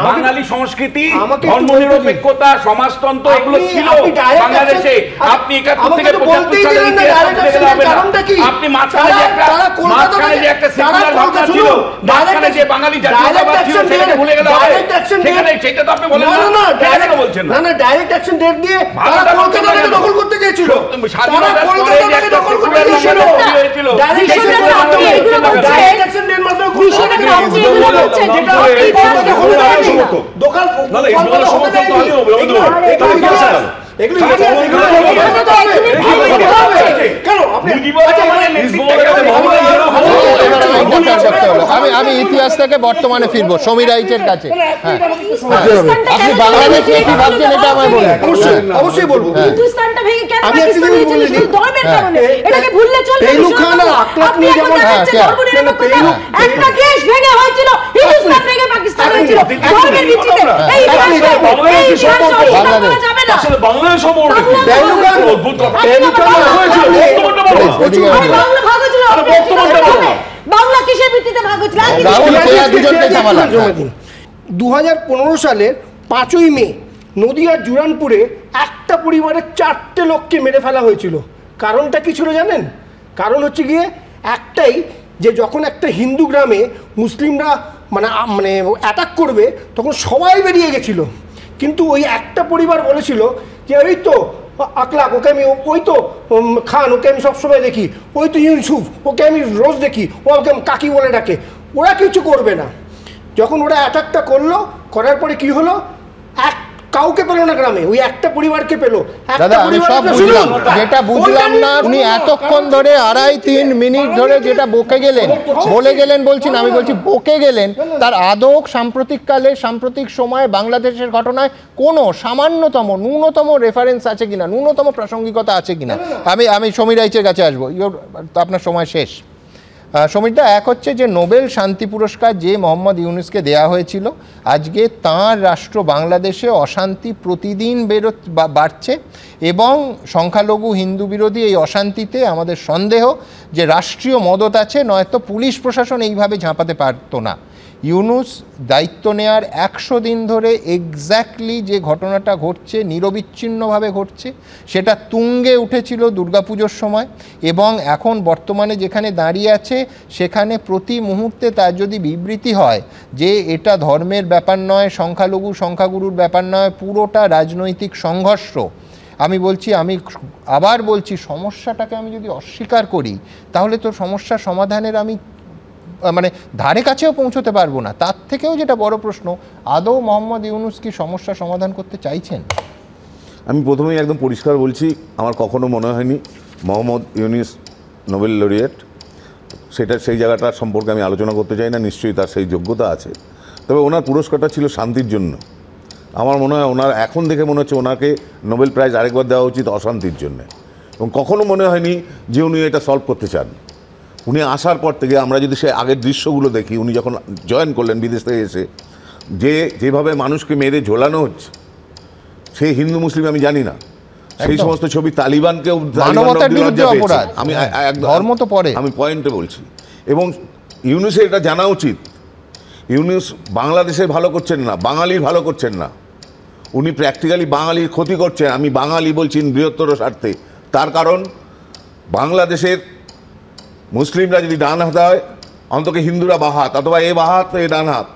বাঙালি সংস্কৃতি, ধর্মনিরপেক্ষতা, সমাজতন্ত্র এগুলো ছিল বাংলাদেশে। আপনি 71 থেকে 75 সালের আপনি মাঝখানে যে একটা সেকুলার ভাবনা ছিল, মাঝখানে যে বাঙালি জাতীয়তাবাদ ছিল সেটাকে ভুলে গেল, সেখানে সেটা তো আপনি বলেন না, কেন বলছেন না? ডাইরেক্ট অ্যাকশন ডেট দিয়ে তারা কলকাতাকে দখল করতে চেয়েছিল, তারা কলকাতাকে দখল করতে চেয়েছিল। আমি ইতিহাস থেকে বর্তমানে ফিরবো সমীর রাইটের কাছে। আপনি বাংলাদেশ কি ভাবছেন এটা আমায় বলুন। অবশ্যই বলবো। হিন্দুস্তানটা ভেঙে কেন পাকিস্তান হয়েছিল? শুধু ধর্মের কারণে। এটাকে ভুললে চলবে না। আপনি যেমন একটা দেশ ভেঙে হয়েছিল, হিন্দুস্তান ভেঙে পাকিস্তান হয়েছিল ধর্মের ভিত্তিতে। এই আসলে বাংলাদেশ সম্পর্কে বাংলা কিসের ভিত্তিতে ভাগ হয়েছিল? 2015 সালের 5ই মে নদিয়ার জুরানপুরে একটা পরিবারের 4টে লোককে মেরে ফেলা হয়েছিল। কারণটা কি ছিল জানেন? কারণ হচ্ছে গিয়ে একটাই, যে যখন একটা হিন্দু গ্রামে মুসলিমরা মানে অ্যাটাক করবে তখন সবাই বেরিয়ে গেছিল, কিন্তু ওই একটা পরিবার বলেছিল যে ওই তো আকলাক, ওকে আমি, ওই তো খান, ওকে আমি সবসময় দেখি, ওই তো ইউসুফ, ওকে আমি রোজ দেখি, ও আমাকে কাকি বলে ডাকে, ওরা কিছু করবে না। যখন ওরা অ্যাটাকটা করলো, করার পরে কি হলো, কাউকে পেল না গ্রামে, ওই একটা পরিবারকে পেল। দাদা আমি সব বুঝলাম, যেটা বুঝলাম না উনি এতক্ষণ ধরে 2.5-3 মিনিট ধরে যেটা বকে গেলেন, বলে গেলেন বলছি না, আমি বলছি বকে গেলেন, তার আদৌ সাম্প্রতিককালে সাম্প্রতিক সময়ে বাংলাদেশের ঘটনায় কোনো সামান্যতম ন্যূনতম রেফারেন্স আছে কিনা, ন্যূনতম প্রাসঙ্গিকতা আছে কিনা। আমি সমীর রাইচের কাছে আসবো, আপনার সময় শেষ। সমীরদা, এক হচ্ছে যে নোবেল শান্তি পুরস্কার যে মোহাম্মদ ইউনুসকে দেয়া হয়েছিল, আজকে তাঁর রাষ্ট্র বাংলাদেশে অশান্তি প্রতিদিন বাড়ছে এবং সংখ্যালঘু হিন্দু বিরোধী এই অশান্তিতে আমাদের সন্দেহ যে রাষ্ট্রীয় মদত আছে, নয়তো পুলিশ প্রশাসন এইভাবে ঝাঁপাতে পারতো না। ইউনুস দায়িত্ব নেয়ার 100 দিন ধরে এক্স্যাক্টলি যে ঘটনাটা ঘটছে, নিরবিচ্ছিন্নভাবে ঘটছে, সেটা তুঙ্গে উঠেছিল দুর্গাপুজোর সময় এবং এখন বর্তমানে যেখানে দাঁড়িয়ে আছে সেখানে প্রতি মুহূর্তে তার যদি বিবৃতি হয় যে এটা ধর্মের ব্যাপার নয়, সংখ্যালঘু সংখ্যাগুরুর ব্যাপার নয়, পুরোটা রাজনৈতিক সংঘর্ষ, আমি বলছি, আমি আবার বলছি, সমস্যাটাকে আমি যদি অস্বীকার করি তাহলে তো সমস্যার সমাধানের আমি ধারে কাছেও পৌঁছতে পারবো না। তার থেকেও যেটা বড় প্রশ্ন, আদৌ মোহাম্মদ ইউনুস কি সমস্যা সমাধান করতে চাইছেন? আমি প্রথমেই একদম পরিষ্কার বলছি, আমার কখনো মনে হয়নি মোহাম্মদ ইউনুস নোবেল লরিয়েট, সেই জায়গাটা সম্পর্কে আমি আলোচনা করতে চাই না, নিশ্চয়ই তার সেই যোগ্যতা আছে। তবে ওনার পুরস্কারটা ছিল শান্তির জন্য। আমার মনে হয় ওনার এখন দেখে মনে হচ্ছে ওনাকে নোবেল প্রাইজ আরেকবার দেওয়া উচিত অশান্তির জন্য, এবং কখনো মনে হয়নি যে উনি এটা সলভ করতে চান। উনি আসার পর থেকে আমরা যদি সে আগের দৃশ্যগুলো দেখি, উনি যখন জয়েন করলেন বিদেশ থেকে এসে, যেভাবে মানুষকে মেরে ঝোলানো হচ্ছে, সেই হিন্দু মুসলিম আমি জানি না, সেই সমস্ত ছবি তালিবানকেও আমি ধর্ম তো পরে আমি পয়েন্টে বলছি। এবং ইউনুসের এটা জানা উচিত, ইউনুস বাংলাদেশের ভালো করছেন না, বাঙালির ভালো করছেন না, উনি প্র্যাকটিক্যালি বাঙালির ক্ষতি করছেন। আমি বাঙালি বলছি বৃহত্তর স্বার্থে। তার কারণ বাংলাদেশের মুসলিমরা যদি ডান হাত হয়, অন্তত হিন্দুরা বাঁ হাত, অথবা এ বাঁ হাত এ ডান হাত,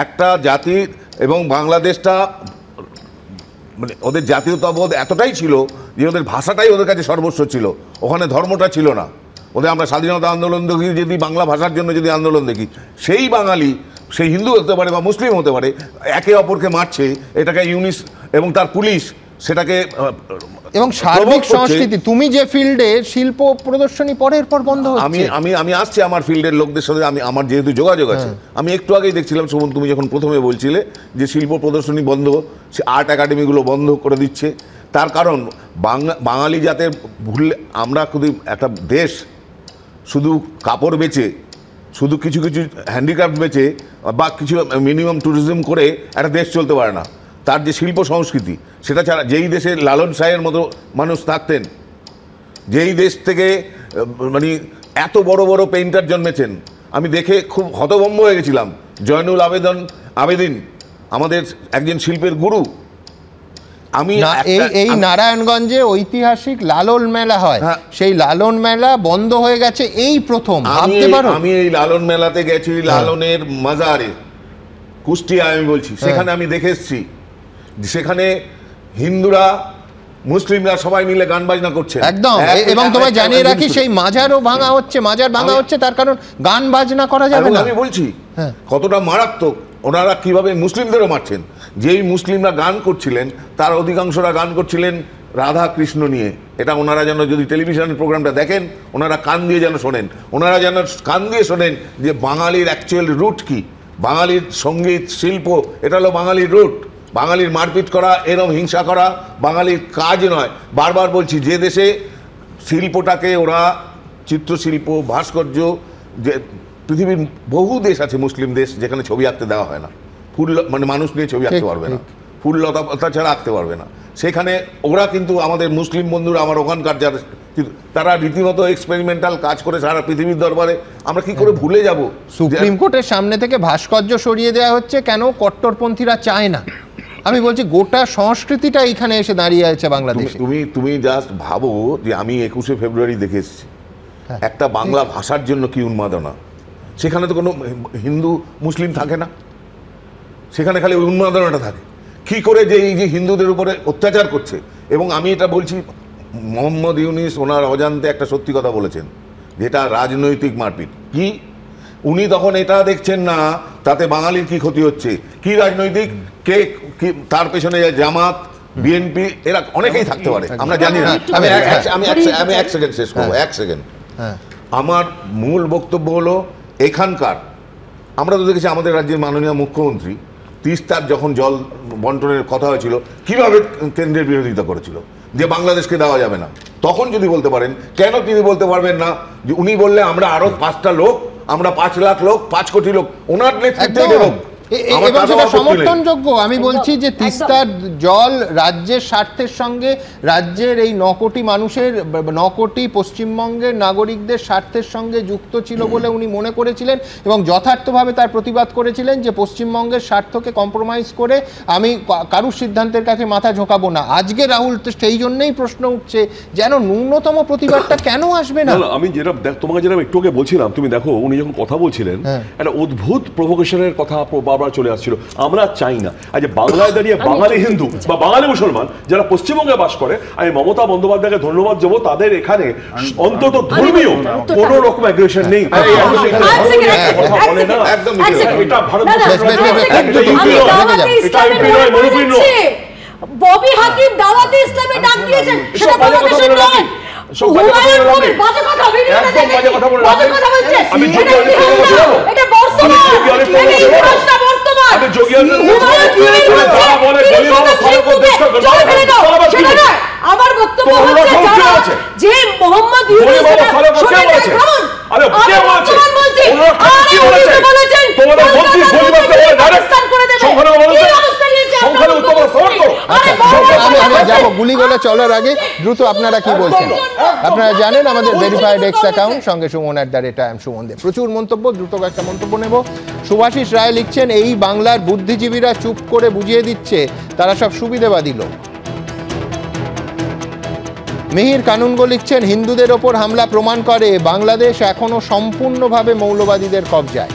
একটা জাতির। এবং বাংলাদেশটা ওদের জাতীয়তাবোধ এতটাই ছিল যে ওদের ভাষাটাই ওদের কাছে সর্বস্ব ছিল, ওখানে ধর্মটা ছিল না। ওদের আমরা স্বাধীনতা আন্দোলন দেখি, যদি বাংলা ভাষার জন্য যদি আন্দোলন দেখি, সেই বাঙালি, সেই হিন্দু হতে পারে বা মুসলিম হতে পারে, একে অপরকে মারছে। এটাকে ইউনুস এবং তার পুলিশ সেটাকে এবং সার্বিক সংস্কৃতি, তুমি যে ফিল্ডে শিল্প প্রদর্শনী পরের পর বন্ধ হচ্ছে, আমি আসছি আমার ফিল্ডের লোকদের সাথে, আমার যেহেতু যোগাযোগ আছে, আমি একটু আগেই দেখছিলাম সুমন, তুমি যখন প্রথমে বলছিলে যে শিল্প প্রদর্শনী বন্ধ, সে আর্ট একাডেমিগুলো বন্ধ করে দিচ্ছে। তার কারণ বাঙালি জাতের ভুললে আমরা শুধু একটা দেশ শুধু কাপড় বেচে, শুধু কিছু কিছু হ্যান্ডিক্রাফট বেচে বা কিছু মিনিমাম ট্যুরিজম করে একটা দেশ চলতে পারে না। তার যে শিল্প সংস্কৃতি, সেটা ছাড়া যেই দেশে লালন সাহের মতো মানুষ থাকতেন, যেই দেশ থেকে এত বড় বড় পেইন্টার জন্মেছেন, আমি দেখে খুব হতভম্ব হয়ে গেছিলাম। জয়নুল আবেদিন আমাদের একজন শিল্পের গুরু। আমি এই নারায়ণগঞ্জে ঐতিহাসিক লালন মেলা হয়, সেই লালন মেলা বন্ধ হয়ে গেছে এই প্রথম। আমি এই লালন মেলাতে গেছি, লালনের মাজারে কুষ্টিয়া আমি বলছি, সেখানে আমি দেখে এসেছি, সেখানে হিন্দুরা মুসলিমরা সবাই মিলে গান বাজনা করছে একদম। এবং তোমায় জানিয়ে রাখি, সেই মাজারও ভাঙা হচ্ছে, মাজার ভাঙা হচ্ছে, তার কারণ গান বাজনা করা যাবে না। আমি বলছি কতটা মারাত্মক, ওনারা কিভাবে মুসলিমদেরও মারছেন। যেই মুসলিমরা গান করছিলেন, তার অধিকাংশরা গান করছিলেন রাধা কৃষ্ণ নিয়ে, এটা ওনারা যেন যদি টেলিভিশনের প্রোগ্রামটা দেখেন ওনারা কান দিয়ে যেন শোনেন, ওনারা যেন কান দিয়ে শোনেন যে বাঙালির অ্যাকচুয়াল রুট কি, বাঙালির সঙ্গীত শিল্প এটা হলো বাঙালির রুট। বাঙালির মারপিট করা, এরম হিংসা করা বাঙালির কাজ নয়। বারবার বলছি, যে দেশে শিল্পটাকে ওরা চিত্রশিল্প, ভাস্কর্য, যে পৃথিবীর বহু দেশ আছে মুসলিম দেশ যেখানে ছবি আঁকতে দেওয়া হয় না, ফুল মানে মানুষ নিয়ে ছবি আঁকতে পারবে না, ফুল লতা ছাড়া আঁকতে পারবে না, সেখানে ওরা কিন্তু আমাদের মুসলিম বন্ধুরা, আমার ওখানকার যারা, তারা রীতিমতো এক্সপেরিমেন্টাল কাজ করে সারা পৃথিবীর দরবারে। আমরা কি করে ভুলে যাব? সুপ্রিম কোর্টের সামনে থেকে ভাস্কর্য সরিয়ে দেওয়া হচ্ছে কেন? কট্টরপন্থীরা চায় না। আমি বলছি গোটা সংস্কৃতিটা এখানে এসে দাঁড়িয়ে আছে বাংলাদেশে। তুমি জাস্ট ভাবো যে আমি 21শে ফেব্রুয়ারি দেখে এসেছি, একটা বাংলা ভাষার জন্য কি উন্মাদনা। সেখানে তো কোনো হিন্দু মুসলিম থাকে না, সেখানে খালি ওই উন্মাদনাটা থাকে। কি করে যে এই যে হিন্দুদের উপরে অত্যাচার করছে। এবং আমি এটা বলছি, মোহাম্মদ ইউনিস ওনার অজান্তে একটা সত্যি কথা বলেছেন, যেটা রাজনৈতিক মারপিট। কি উনি তখন এটা দেখছেন না তাতে বাঙালির কি ক্ষতি হচ্ছে, কি রাজনৈতিক, কে তার পেছনে জামাত, বিএনপি, এরা অনেকেই থাকতে পারে, আমরা জানি না। আমি এক সেকেন্ড শেষ করবো, এক সেকেন্ড। আমার মূল বক্তব্য হলো, এখানকার আমরা তো দেখেছি আমাদের রাজ্যের মাননীয় মুখ্যমন্ত্রী তিস্তার যখন জল বন্টনের কথা হয়েছিল কিভাবে কেন্দ্রের বিরোধিতা করেছিল যে বাংলাদেশকে দেওয়া যাবে না। তখন যদি বলতে পারেন, কেন তিনি বলতে পারবেন না যে উনি বললে আমরা আরো 5টা লোক, আমরা 5 লাখ লোক, 5 কোটি লোক ওনার নেতৃত্বে দেব, সমর্থনযোগ্য। আমি বলছি যে তিস্তার জল রাজ্যের স্বার্থের সঙ্গে, রাজ্যের এই 9 কোটি মানুষের, 9 কোটি পশ্চিমবঙ্গের নাগরিকদের স্বার্থের সঙ্গে যুক্ত ছিল বলে উনি মনে করেছিলেন এবং যথার্থভাবে তার প্রতিবাদ করেছিলেন যে পশ্চিমবঙ্গের স্বার্থকে কম্প্রোমাইজ করে আমি কারুর সিদ্ধান্তের কাছে মাথা ঝোঁকাবো না। আজকে রাহুল সেই জন্যই প্রশ্ন উঠছে, যেন ন্যূনতম প্রতিবাদটা কেন আসবে না। আমি যেটা তোমাকে যেটা একটু আগে বলছিলাম, তুমি দেখো উনি যখন কথা বলছিলেন একটা অদ্ভুত প্রভোকেশনের কথা বারবার চলে আসছিল। আমরা চাই না আজ বাংলায় দাঁড়িয়ে বাঙালি হিন্দু বা বাঙালি মুসলমান যারা পশ্চিমবঙ্গে বাস করে, আমি মমতা বন্দ্যোপাধ্যায়কে ধন্যবাদ দেবো, তাদের এখানে অন্তত ধর্মীয় কোন রকম অ্যাগ্রেশন নেই। ববি হাকিম দাওয়াতে ইসলামে ডাক দিয়েছেন, সেটা প্রভোকেশন নয়। আমার বক্তব্য হচ্ছে যে মোহাম্মদ ইউনূস গুলিগোলা চলার আগে দ্রুত আপনারা কি বলছেন? আপনারা জানেন আমাদের ভেরিফাইড এক্স অ্যাকাউন্ট সঙ্গে সুমন @am সুমন দে। প্রচুর মন্তব্য, দ্রুত একটা মন্তব্য নেব। সুভাষিস রায় লিখছেন, এই বাংলার বুদ্ধিজীবীরা চুপ করে বুঝিয়ে দিচ্ছে তারা সব সুবিধাবাদী লোক। মিহির কানুনগো লিখছেন, হিন্দুদের ওপর হামলা প্রমাণ করে বাংলাদেশ এখনো সম্পূর্ণভাবে মৌলবাদীদের কবজায়।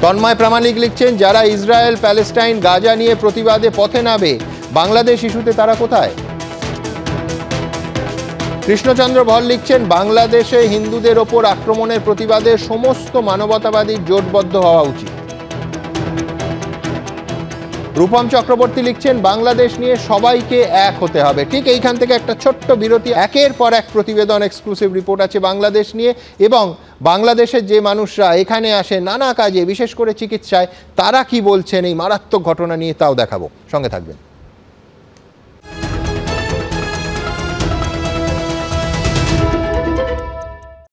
তন্ময় প্রামাণিক লিখছেন, যারা ইসরায়েল, প্যালেস্টাইন, গাজা নিয়ে প্রতিবাদে পথে নামে বাংলাদেশ ইস্যুতে তারা কোথায়? কৃষ্ণচন্দ্র ভর লিখছেন, বাংলাদেশে হিন্দুদের ওপর আক্রমণের প্রতিবাদে সমস্ত মানবতাবাদী জোটবদ্ধ হওয়া উচিত। রূপম চক্রবর্তী লিখছেন, বাংলাদেশ নিয়ে সবাইকে এক হতে হবে। ঠিক এইখান থেকে একটা ছোট্ট বিরতি। একের পর এক প্রতিবেদন, এক্সক্লুসিভ রিপোর্ট আছে বাংলাদেশ নিয়ে, এবং বাংলাদেশের যে মানুষরা এখানে আসে নানা কাজে, বিশেষ করে চিকিৎসায়, তারা কি বলছেন এই মারাত্মক ঘটনা নিয়ে তাও দেখাবো। সঙ্গে থাকবেন।